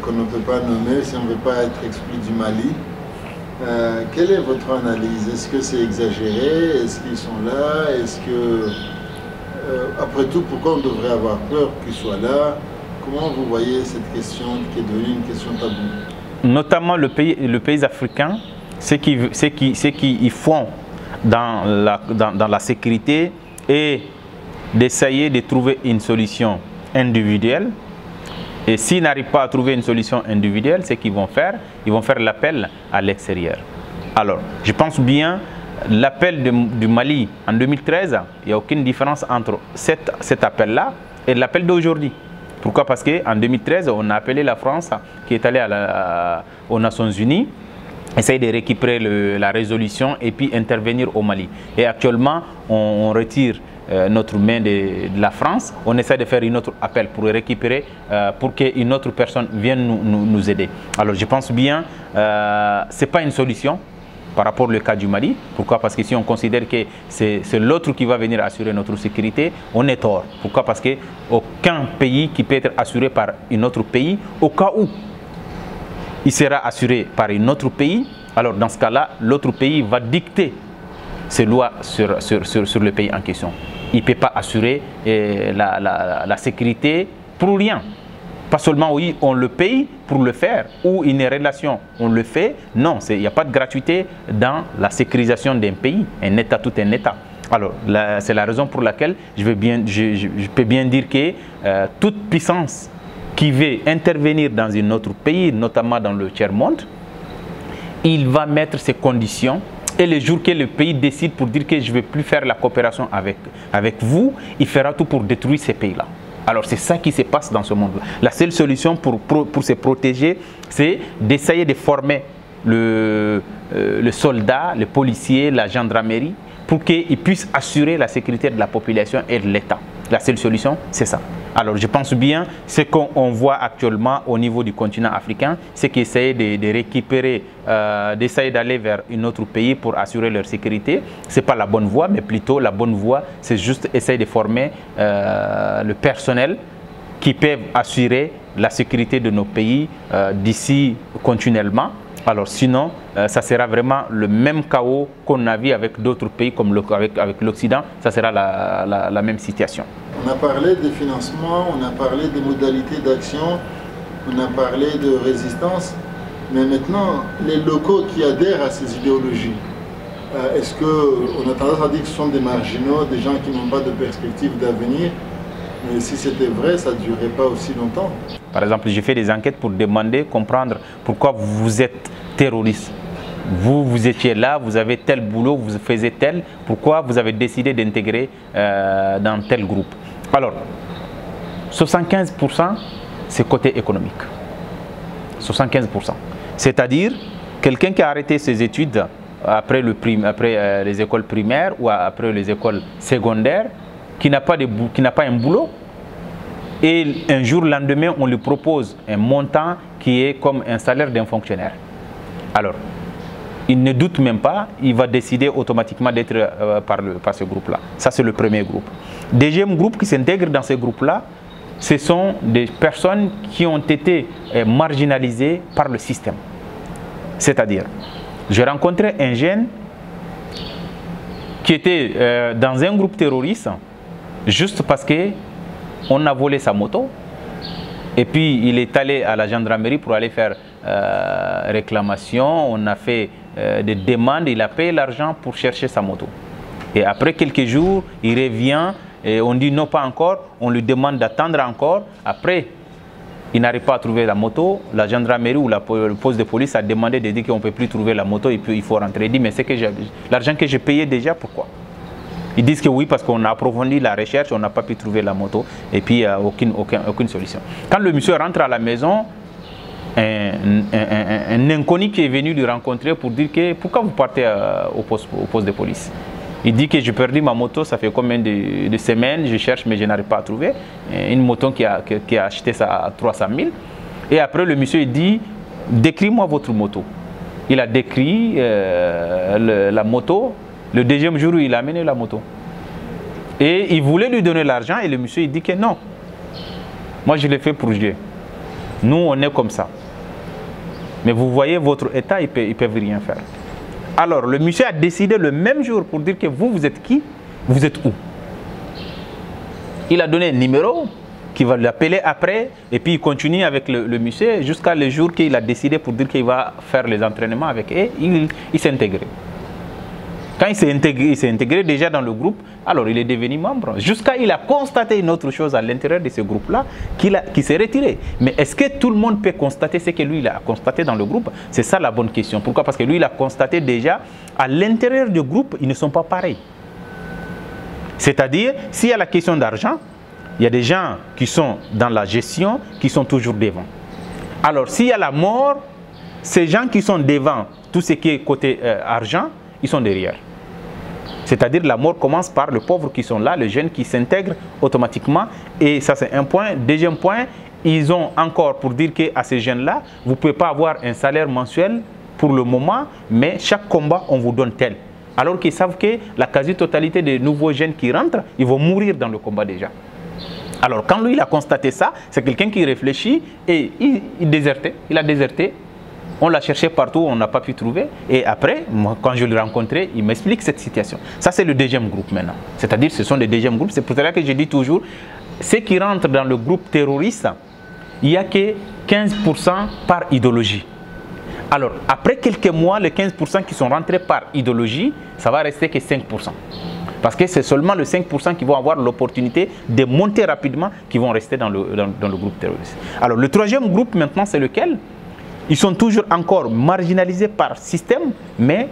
qu'on ne peut pas nommer si on ne veut pas être exclu du Mali. Quelle est votre analyse? Est-ce que c'est exagéré? Est-ce qu'ils sont là? Est-ce que, après tout, pourquoi on devrait avoir peur qu'ils soient là? Comment vous voyez cette question qui est devenue une question taboue? Notamment le pays africain, ce qu'ils font dans la sécurité et d'essayer de trouver une solution individuelle Et s'ils n'arrivent pas à trouver une solution individuelle, ce qu'ils vont faire, ils vont faire l'appel à l'extérieur. Alors, je pense bien, l'appel du Mali en 2013, il n'y a aucune différence entre cet appel-là et l'appel d'aujourd'hui. Pourquoi? Parce qu'en 2013, on a appelé la France, qui est allée aux Nations Unies, essayer de récupérer la résolution et puis intervenir au Mali. Et actuellement, on retire notre main de la France, on essaie de faire un autre appel pour récupérer, pour qu'une autre personne vienne nous aider. Alors je pense bien, ce n'est pas une solution par rapport au cas du Mali. Pourquoi? Parce que si on considère que c'est l'autre qui va venir assurer notre sécurité, on est tort. Pourquoi? Parce qu'aucun pays qui peut être assuré par un autre pays, au cas où il sera assuré par un autre pays, alors dans ce cas-là, l'autre pays va dicter ses lois sur le pays en question. Il ne peut pas assurer la sécurité pour rien. Pas seulement oui, on le paye pour le faire, ou une relation, on le fait. Non, il n'y a pas de gratuité dans la sécurisation d'un pays, un État, tout un État. Alors, c'est la raison pour laquelle je peux bien dire que toute puissance qui veut intervenir dans un autre pays, notamment dans le tiers-monde, il va mettre ses conditions. Et le jour que le pays décide pour dire que je ne veux plus faire la coopération avec vous, il fera tout pour détruire ces pays-là. Alors c'est ça qui se passe dans ce monde-là. La seule solution pour se protéger, c'est d'essayer de former le soldat, le policier, la gendarmerie, pour qu'ils puissent assurer la sécurité de la population et de l'État. La seule solution, c'est ça. Alors je pense bien, ce qu'on voit actuellement au niveau du continent africain, c'est qu'ils essayent de récupérer, d'essayer d'aller vers un autre pays pour assurer leur sécurité. Ce n'est pas la bonne voie, mais plutôt la bonne voie, c'est juste essayer de former le personnel qui peut assurer la sécurité de nos pays d'ici continuellement. Alors sinon, ça sera vraiment le même chaos qu'on a vu avec d'autres pays comme avec l'Occident. Ça sera la même situation. On a parlé des financements, on a parlé des modalités d'action, on a parlé de résistance. Mais maintenant, les locaux qui adhèrent à ces idéologies, est-ce qu'on a tendance à dire que ce sont des marginaux, des gens qui n'ont pas de perspective d'avenir? Mais si c'était vrai, ça ne durerait pas aussi longtemps. Par exemple, j'ai fait des enquêtes pour demander, comprendre pourquoi vous êtes terroriste. Vous étiez là, vous avez tel boulot, vous faisiez tel, pourquoi vous avez décidé d'intégrer dans tel groupe? Alors, 75%, c'est côté économique. 75%. C'est-à-dire, quelqu'un qui a arrêté ses études après les écoles primaires ou après les écoles secondaires, qui n'a pas un boulot, et un jour, le lendemain, on lui propose un montant qui est comme un salaire d'un fonctionnaire. Alors, il ne doute même pas, il va décider automatiquement d'être par ce groupe-là. Ça, c'est le premier groupe. Deuxième groupe qui s'intègre dans ce groupe-là, ce sont des personnes qui ont été marginalisées par le système. C'est-à-dire, j'ai rencontré un jeune qui était dans un groupe terroriste, juste parce qu'on a volé sa moto. Et puis il est allé à la gendarmerie pour aller faire réclamation. On a fait des demandes, il a payé l'argent pour chercher sa moto. Et après quelques jours, il revient et on dit non, pas encore. On lui demande d'attendre encore. Après, il n'arrive pas à trouver la moto. La gendarmerie ou le poste de police a demandé de dire qu'on ne peut plus trouver la moto et puis il faut rentrer. Il dit mais c'est que l'argent que j'ai payé déjà, pourquoi? Ils disent que oui, parce qu'on a approfondi la recherche, on n'a pas pu trouver la moto et puis il n'y a aucune solution. Quand le monsieur rentre à la maison, un inconnu qui est venu lui rencontrer pour dire que pourquoi vous partez au poste de police? Il dit que j'ai perdu ma moto, ça fait combien de semaines, je cherche mais je n'arrive pas à trouver. Une moto qui a acheté ça à 300 000. Et après le monsieur il dit, décris-moi votre moto. Il a décrit la moto. Le deuxième jour, il a amené la moto. Et il voulait lui donner l'argent et le monsieur il dit que non. Moi je l'ai fait pour Dieu. Nous on est comme ça. Mais vous voyez votre état, ils ne peuvent rien faire. Alors le monsieur a décidé le même jour pour dire que vous êtes qui? Vous êtes où? Il a donné un numéro qui va l'appeler après et puis il continue avec le monsieur jusqu'à le jour qu'il a décidé pour dire qu'il va faire les entraînements avec eux. Il s'est intégré. Quand il s'est intégré déjà dans le groupe, alors il est devenu membre. Jusqu'à il a constaté une autre chose à l'intérieur de ce groupe-là, qui s'est retiré. Mais est-ce que tout le monde peut constater ce que lui il a constaté dans le groupe? C'est ça la bonne question. Pourquoi? Parce que lui il a constaté déjà, à l'intérieur du groupe, ils ne sont pas pareils. C'est-à-dire, s'il y a la question d'argent, il y a des gens qui sont dans la gestion, qui sont toujours devant. Alors, s'il y a la mort, ces gens qui sont devant, tout ce qui est côté argent, ils sont derrière. C'est-à-dire la mort commence par les pauvres qui sont là, les jeunes qui s'intègrent automatiquement. Et ça, c'est un point. Deuxième point, ils ont encore pour dire qu'à ces jeunes-là, vous ne pouvez pas avoir un salaire mensuel pour le moment, mais chaque combat, on vous donne tel. Alors qu'ils savent que la quasi-totalité des nouveaux jeunes qui rentrent, ils vont mourir dans le combat déjà. Alors quand lui, il a constaté ça, c'est quelqu'un qui réfléchit et il désertait. Il a déserté. On l'a cherché partout, on n'a pas pu trouver. Et après, moi, quand je l'ai rencontré, il m'explique cette situation. Ça, c'est le deuxième groupe maintenant. C'est-à-dire, ce sont les deuxièmes groupes. C'est pour cela que je dis toujours, ceux qui rentrent dans le groupe terroriste, il n'y a que 15% par idéologie. Alors, après quelques mois, les 15% qui sont rentrés par idéologie, ça va rester que 5%. Parce que c'est seulement les 5% qui vont avoir l'opportunité de monter rapidement, qui vont rester dans le groupe terroriste. Alors, le troisième groupe maintenant, c'est lequel? Ils sont toujours encore marginalisés par système, mais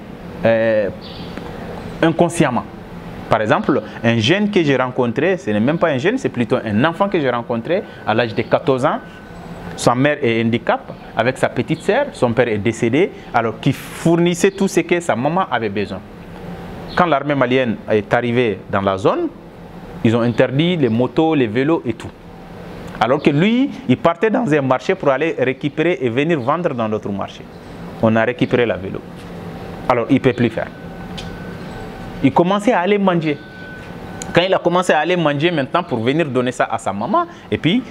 inconsciemment. Par exemple, un jeune que j'ai rencontré, ce n'est même pas un jeune, c'est plutôt un enfant que j'ai rencontré à l'âge de 14 ans. Sa mère est handicapée avec sa petite sœur, son père est décédé, alors qu'il fournissait tout ce que sa maman avait besoin. Quand l'armée malienne est arrivée dans la zone, ils ont interdit les motos, les vélos et tout. Alors que lui, il partait dans un marché pour aller récupérer et venir vendre dans notre marché. On a récupéré la vélo. Alors, il ne peut plus faire. Il commençait à aller manger. Quand il a commencé à aller manger maintenant pour venir donner ça à sa maman, et puis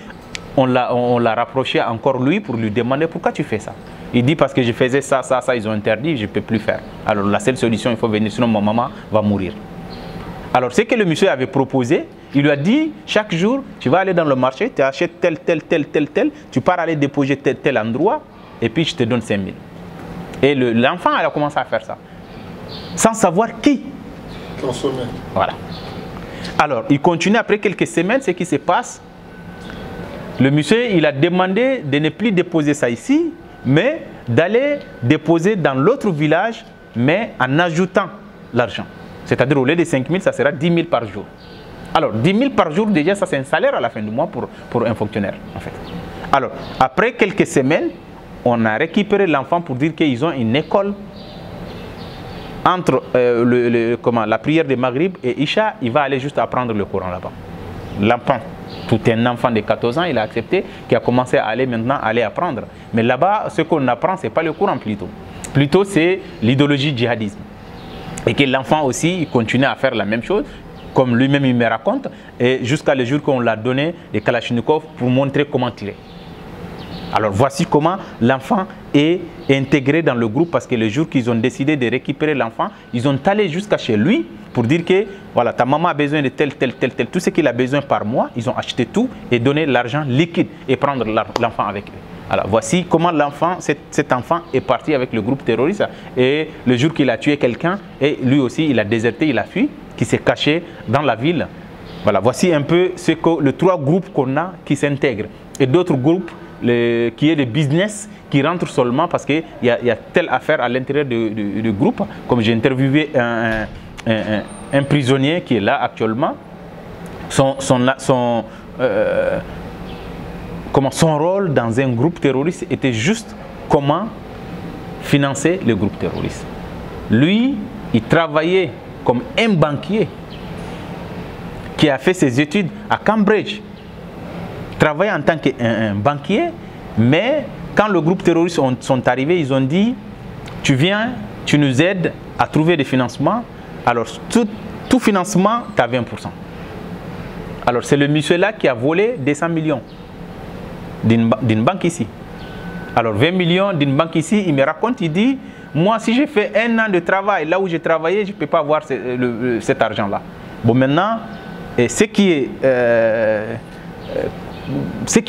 on l'a rapproché encore lui pour lui demander pourquoi tu fais ça. Il dit parce que je faisais ça, ils ont interdit, je ne peux plus faire. Alors la seule solution, il faut venir, sinon ma maman va mourir. Alors ce que le monsieur avait proposé, il lui a dit chaque jour, tu vas aller dans le marché, tu achètes tel, tu pars aller déposer tel endroit, et puis je te donne 5 000. Et l'enfant a commencé à faire ça, sans savoir qui consommer. Voilà. Alors il continue après quelques semaines, ce qui se passe. Le monsieur, il a demandé de ne plus déposer ça ici, mais d'aller déposer dans l'autre village, mais en ajoutant l'argent. C'est-à-dire au lieu de 5 000, ça sera 10 000 par jour. Alors 10 000 par jour, déjà, ça c'est un salaire à la fin du mois pour un fonctionnaire, en fait. Alors, après quelques semaines, on a récupéré l'enfant pour dire qu'ils ont une école entre la prière de Maghrib et Isha, il va aller juste apprendre le Coran là-bas. L'enfant, tout un enfant de 14 ans, il a accepté, qui a commencé à aller maintenant apprendre. Mais là-bas, ce qu'on apprend, ce n'est pas le Coran plutôt. Plutôt, c'est l'idéologie djihadisme. Et que l'enfant aussi, il continue à faire la même chose, comme lui-même il me raconte, et jusqu'à le jour qu'on l'a donné des Kalachnikov pour montrer comment tirer. Alors voici comment l'enfant est intégré dans le groupe, parce que le jour qu'ils ont décidé de récupérer l'enfant, ils ont allé jusqu'à chez lui pour dire que voilà, ta maman a besoin de tel, tout ce qu'il a besoin par mois, ils ont acheté tout et donné l'argent liquide et prendre l'enfant avec eux. Alors voici comment cet enfant est parti avec le groupe terroriste, et le jour qu'il a tué quelqu'un, et lui aussi il a déserté, il a fui, qui s'est caché dans la ville. Voilà, voici un peu les trois groupes qu'on a qui s'intègrent, et d'autres groupes qui est le business qui rentre seulement parce qu'il y a telle affaire à l'intérieur du groupe. Comme j'ai interviewé un prisonnier qui est là actuellement, son rôle dans un groupe terroriste était juste comment financer le groupe terroriste. Lui, il travaillait comme un banquier qui a fait ses études à Cambridge. Travaillait en tant qu'un banquier, mais quand le groupe terroriste sont arrivés, ils ont dit tu viens, tu nous aides à trouver des financements. Alors tout financement, tu as 20%. Alors c'est le monsieur-là qui a volé 200 millions d'une banque ici. Alors 20 millions d'une banque ici, il me raconte, il dit moi si j'ai fait 1 an de travail là où j'ai travaillé, je ne peux pas avoir cet argent-là. Bon maintenant, ce qui est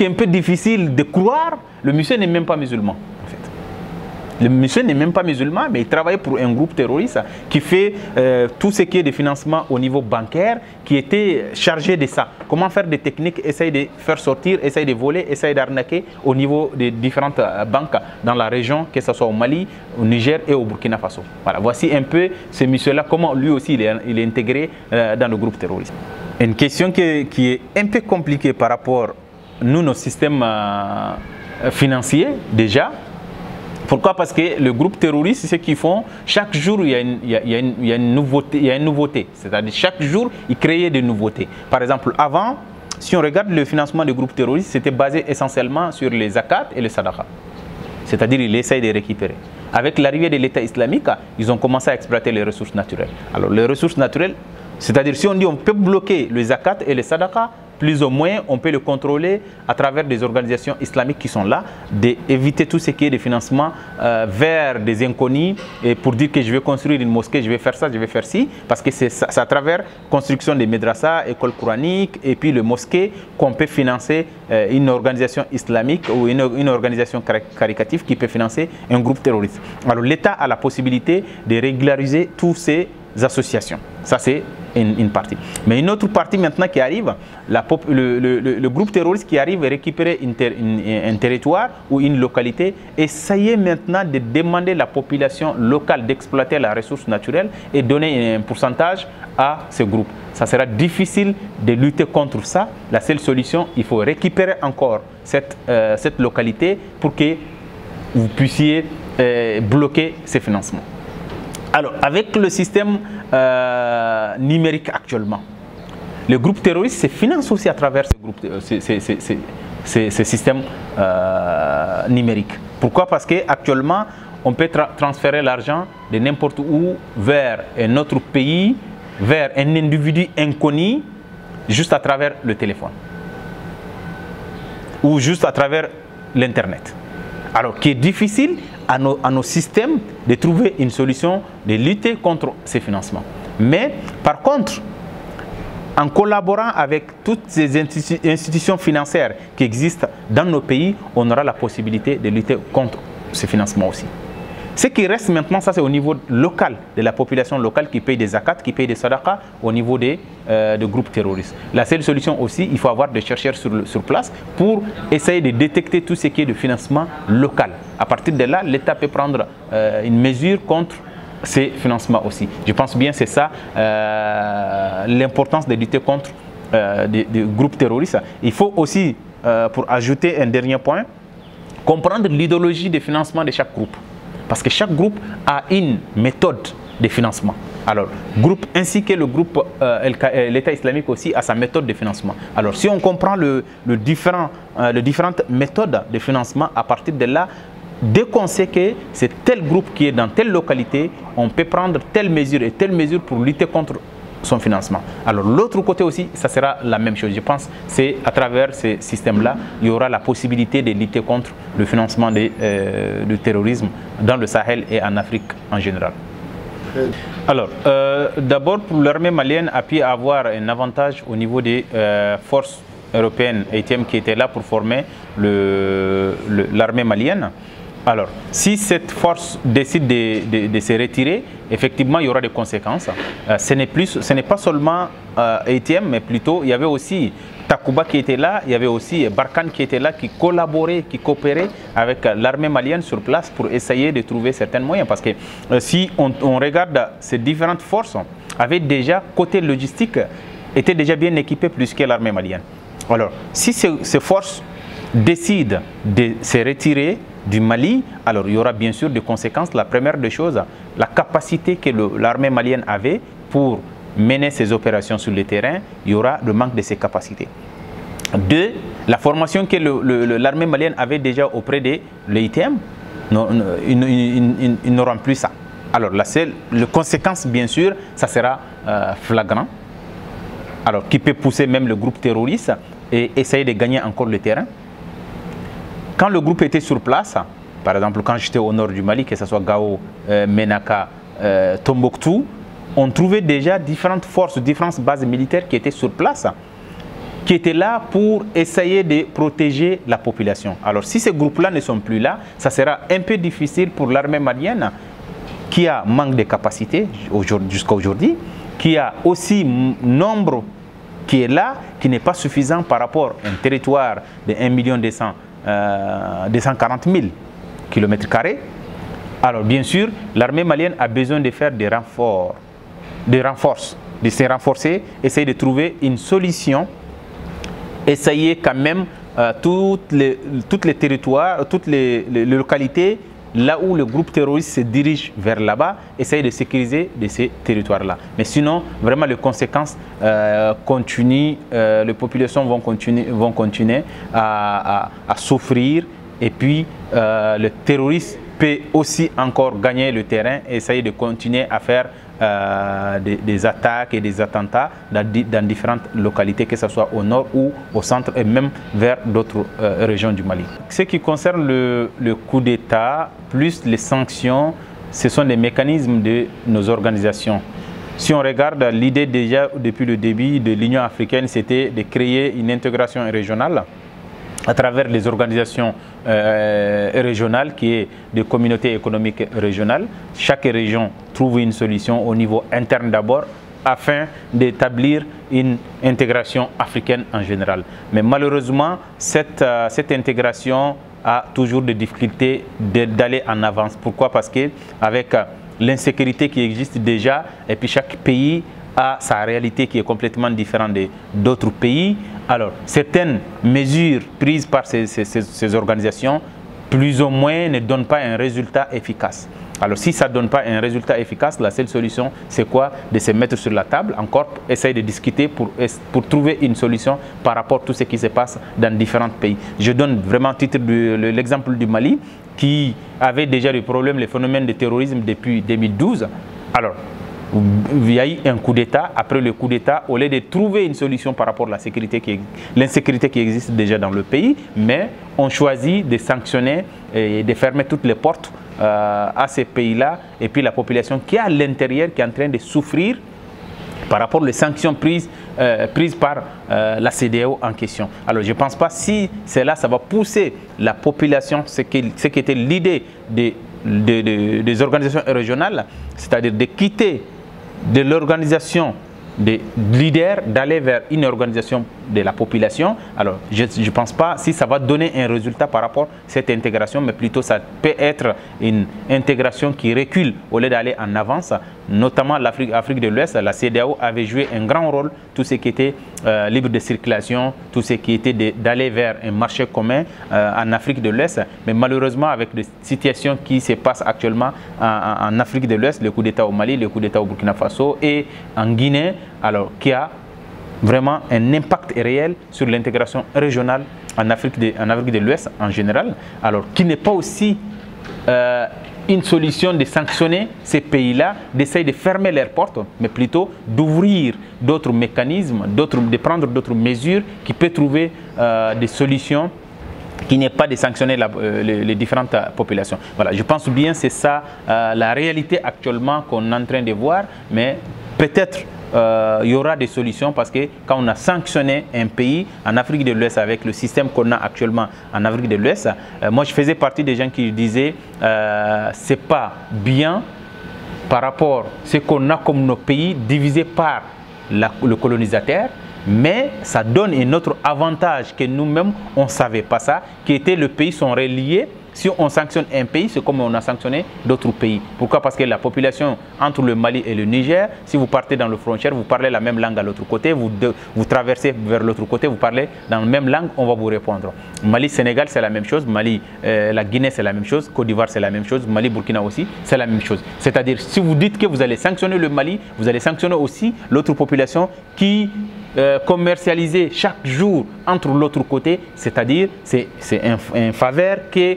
un peu difficile de croire, le monsieur n'est même pas musulman en fait. Le monsieur n'est même pas musulman, mais il travaille pour un groupe terroriste qui fait tout ce qui est de financement au niveau bancaire, qui était chargé de ça. Comment faire des techniques, essayer de faire sortir, essayer de voler, essayer d'arnaquer au niveau des différentes banques dans la région, que ce soit au Mali, au Niger et au Burkina Faso. Voilà, voici un peu ce monsieur-là, comment lui aussi il est intégré dans le groupe terroriste. Une question qui est un peu compliquée par rapport à nos systèmes financiers déjà. Pourquoi? Parce que le groupe terroriste, ce qu'ils font, chaque jour, il y a une nouveauté. C'est-à-dire, chaque jour, ils créaient des nouveautés. Par exemple, avant, si on regarde le financement des groupes terroristes, c'était basé essentiellement sur les zakats et les sadaqas. C'est-à-dire, ils essayent de récupérer. Avec l'arrivée de l'État islamique, ils ont commencé à exploiter les ressources naturelles. Alors, les ressources naturelles, c'est-à-dire, si on dit on peut bloquer les zakats et les sadaqas, plus ou moins, on peut le contrôler à travers des organisations islamiques qui sont là, d'éviter tout ce qui est de financement vers des inconnus, et pour dire que je vais construire une mosquée, je vais faire ça, je vais faire ci, parce que c'est à travers la construction des médrassas, écoles coraniques, et puis le mosquée, qu'on peut financer une organisation islamique ou une organisation caritative qui peut financer un groupe terroriste. Alors l'État a la possibilité de régulariser tous ces associations. Ça, c'est une partie. Mais une autre partie maintenant qui arrive, le groupe terroriste qui arrive à récupérer un territoire ou une localité, essayez maintenant de demander à la population locale d'exploiter la ressource naturelle et donner un pourcentage à ce groupe. Ça sera difficile de lutter contre ça. La seule solution, il faut récupérer encore cette localité pour que vous puissiez bloquer ces financements. Alors, avec le système numérique actuellement, le groupe terroriste se finance aussi à travers ces systèmes numériques. Pourquoi? Parce qu'actuellement, on peut transférer l'argent de n'importe où vers un autre pays, vers un individu inconnu, juste à travers le téléphone ou juste à travers l'Internet. Alors, qui est difficile à nos systèmes de trouver une solution de lutter contre ces financements. Mais, par contre, en collaborant avec toutes ces institutions financières qui existent dans nos pays, on aura la possibilité de lutter contre ces financements aussi. Ce qui reste maintenant, ça c'est au niveau local, de la population locale qui paye des zakats, qui paye des sadaqas au niveau des groupes terroristes. La seule solution aussi, il faut avoir des chercheurs sur place pour essayer de détecter tout ce qui est de financement local. À partir de là, l'État peut prendre une mesure contre ces financements aussi. Je pense bien que c'est ça l'importance de lutter contre des groupes terroristes. Il faut aussi, pour ajouter un dernier point, comprendre l'idéologie de financement de chaque groupe. Parce que chaque groupe a une méthode de financement. Alors, groupe ainsi que le groupe, l'État islamique aussi a sa méthode de financement. Alors, si on comprend les différentes méthodes de financement, à partir de là, dès qu'on sait que c'est tel groupe qui est dans telle localité, on peut prendre telle mesure et telle mesure pour lutter contre son financement. Alors l'autre côté aussi, ça sera la même chose. Je pense que c'est à travers ces systèmes-là, il y aura la possibilité de lutter contre le financement du terrorisme dans le Sahel et en Afrique en général. Alors, d'abord, pour l'armée malienne a pu avoir un avantage au niveau des forces européennes ATM qui étaient là pour former l'armée malienne. Alors, si cette force décide de se retirer, effectivement, il y aura des conséquences. Ce n'est pas seulement ATM, mais plutôt, il y avait aussi Takuba qui était là, il y avait aussi Barkhane qui était là, qui collaborait, qui coopérait avec l'armée malienne sur place pour essayer de trouver certains moyens. Parce que si on regarde ces différentes forces, avaient déjà, côté logistique, étaient déjà bien équipées plus que l'armée malienne. Alors, si ces forces décident de se retirer du Mali, alors il y aura bien sûr des conséquences. La première des choses, la capacité que l'armée malienne avait pour mener ses opérations sur le terrain, il y aura le manque de ces capacités. Deux, la formation que l'armée malienne avait déjà auprès de l'ITM, ils n'auront plus ça. Alors la conséquence, bien sûr, ça sera flagrant, alors qui peut pousser même le groupe terroriste et essayer de gagner encore le terrain. Quand le groupe était sur place, par exemple quand j'étais au nord du Mali, que ce soit Gao, Menaka, Tombouctou, on trouvait déjà différentes forces, différentes bases militaires qui étaient sur place qui étaient là pour essayer de protéger la population. Alors si ces groupes-là ne sont plus là, ça sera un peu difficile pour l'armée malienne qui a manque de capacité jusqu'à aujourd'hui, qui a aussi nombre qui est là, qui n'est pas suffisant par rapport à un territoire de 1 240 000 km². Alors bien sûr, l'armée malienne a besoin de faire des renforts, de se renforcer, essayer de trouver une solution, essayer quand même toutes les territoires, toutes les localités, là où le groupe terroriste se dirige vers là-bas, essayer de sécuriser de ces territoires-là. Mais sinon, vraiment, les conséquences continuent, les populations vont continuer à souffrir. Et puis, le terroriste peut aussi encore gagner le terrain et essayer de continuer à faire des attaques et des attentats dans différentes localités, que ce soit au nord ou au centre et même vers d'autres régions du Mali. Ce qui concerne le coup d'État, plus les sanctions, ce sont des mécanismes de nos organisations. Si on regarde, l'idée déjà depuis le début de l'Union africaine, c'était de créer une intégration régionale à travers les organisations régionales, qui est des communautés économiques régionales. Chaque région trouve une solution au niveau interne d'abord, afin d'établir une intégration africaine en général. Mais malheureusement, cette intégration a toujours des difficultés d'aller en avance. Pourquoi? Parce qu'avec l'insécurité qui existe déjà, et puis chaque pays a sa réalité qui est complètement différente d'autres pays. Alors, certaines mesures prises par ces organisations, plus ou moins, ne donnent pas un résultat efficace. Alors, si ça ne donne pas un résultat efficace, la seule solution, c'est quoi? De se mettre sur la table, encore, essayer de discuter pour trouver une solution par rapport à tout ce qui se passe dans différents pays. Je donne vraiment titre l'exemple du Mali, qui avait déjà des problèmes, les phénomènes de terrorisme depuis 2012. Alors, il y a eu un coup d'État. Après le coup d'État, au lieu de trouver une solution par rapport à l'insécurité qui existe déjà dans le pays, mais on choisit de sanctionner et de fermer toutes les portes à ces pays-là, et puis la population qui est à l'intérieur, qui est en train de souffrir par rapport aux sanctions prises par la CEDEAO en question. Alors je ne pense pas si cela, ça va pousser la population, ce qui était l'idée des organisations régionales, c'est-à-dire de quitter de l'organisation des leaders, d'aller vers une organisation de la population. Alors, je ne pense pas si ça va donner un résultat par rapport à cette intégration, mais plutôt ça peut être une intégration qui recule au lieu d'aller en avance. Notamment l'Afrique de l'Ouest, la CEDEAO avait joué un grand rôle, tout ce qui était libre de circulation, tout ce qui était d'aller vers un marché commun en Afrique de l'Ouest. Mais malheureusement, avec les situations qui se passent actuellement en Afrique de l'Ouest, le coup d'État au Mali, le coup d'État au Burkina Faso et en Guinée, alors qui a vraiment un impact réel sur l'intégration régionale en Afrique de l'Ouest en général, alors qui n'est pas aussi une solution de sanctionner ces pays-là, d'essayer de fermer leurs portes, mais plutôt d'ouvrir d'autres mécanismes, de prendre d'autres mesures qui peuvent trouver des solutions qui n'est pas de sanctionner les différentes populations. Voilà, je pense bien que c'est ça la réalité actuellement qu'on est en train de voir, mais peut-être il y aura des solutions, parce que quand on a sanctionné un pays en Afrique de l'Ouest avec le système qu'on a actuellement en Afrique de l'Ouest, moi je faisais partie des gens qui disaient c'est pas bien par rapport à ce qu'on a comme nos pays divisés par le colonisateur, mais ça donne un autre avantage que nous-mêmes on ne savait pas ça, qui était le pays sont reliés. Si on sanctionne un pays, c'est comme on a sanctionné d'autres pays. Pourquoi? Parce que la population entre le Mali et le Niger, si vous partez dans le frontière, vous parlez la même langue à l'autre côté, vous traversez vers l'autre côté, vous parlez dans la même langue, on va vous répondre. Mali-Sénégal, c'est la même chose. Mali, la Guinée, c'est la même chose. Côte d'Ivoire, c'est la même chose. Mali-Burkina aussi, c'est la même chose. C'est-à-dire, si vous dites que vous allez sanctionner le Mali, vous allez sanctionner aussi l'autre population qui commercialiser chaque jour entre l'autre côté, c'est-à-dire c'est un faveur que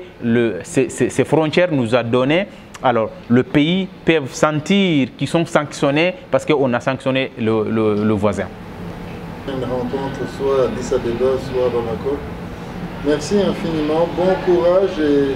ces frontières nous a donné. Alors le pays peut sentir qu'ils sont sanctionnés parce qu'on a sanctionné le voisin. Une rencontre soit à Addis Abeba, soit à Bamako. Merci infiniment, bon courage et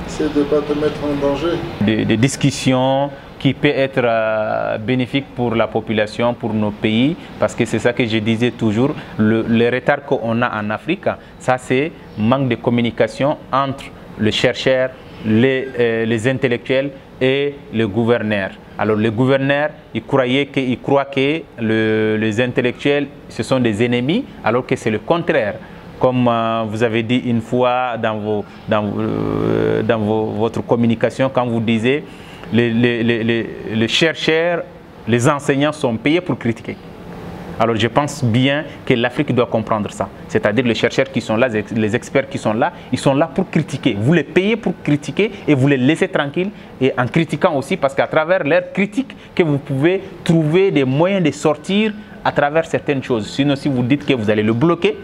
essaie de ne pas te mettre en danger. Des discussions qui peut être bénéfique pour la population, pour nos pays, parce que c'est ça que je disais toujours, le retard qu'on a en Afrique, ça c'est manque de communication entre le chercheur, les intellectuels et le gouverneur. Alors les gouverneurs, ils croient que les intellectuels, ce sont des ennemis, alors que c'est le contraire. Comme vous avez dit une fois dans votre communication, quand vous disiez les chercheurs, les enseignants sont payés pour critiquer. Alors je pense bien que l'Afrique doit comprendre ça. C'est-à-dire les chercheurs qui sont là, les experts qui sont là, ils sont là pour critiquer. Vous les payez pour critiquer et vous les laissez tranquilles. Et en critiquant aussi, parce qu'à travers leurs critiques, que vous pouvez trouver des moyens de sortir à travers certaines choses. Sinon, si vous dites que vous allez le bloquer,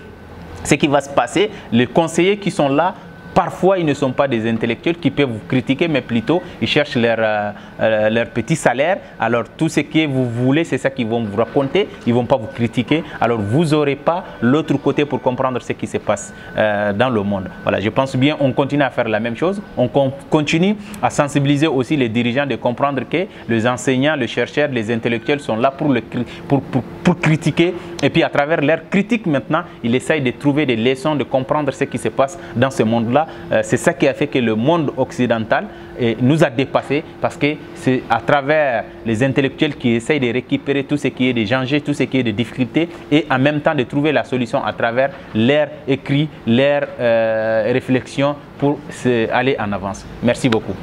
ce qui va se passer, les conseillers qui sont là, parfois, ils ne sont pas des intellectuels qui peuvent vous critiquer, mais plutôt, ils cherchent leur petit salaire. Alors, tout ce que vous voulez, c'est ça qu'ils vont vous raconter. Ils ne vont pas vous critiquer. Alors, vous n'aurez pas l'autre côté pour comprendre ce qui se passe dans le monde. Voilà, je pense bien, on continue à faire la même chose. On continue à sensibiliser aussi les dirigeants de comprendre que les enseignants, les chercheurs, les intellectuels sont là pour critiquer. Et puis, à travers leur critique, maintenant, ils essayent de trouver des leçons, de comprendre ce qui se passe dans ce monde-là. C'est ça qui a fait que le monde occidental nous a dépassés, parce que c'est à travers les intellectuels qui essayent de récupérer tout ce qui est des dangers, tout ce qui est des difficultés, et en même temps de trouver la solution à travers leurs écrits, leurs réflexions pour aller en avance. Merci beaucoup.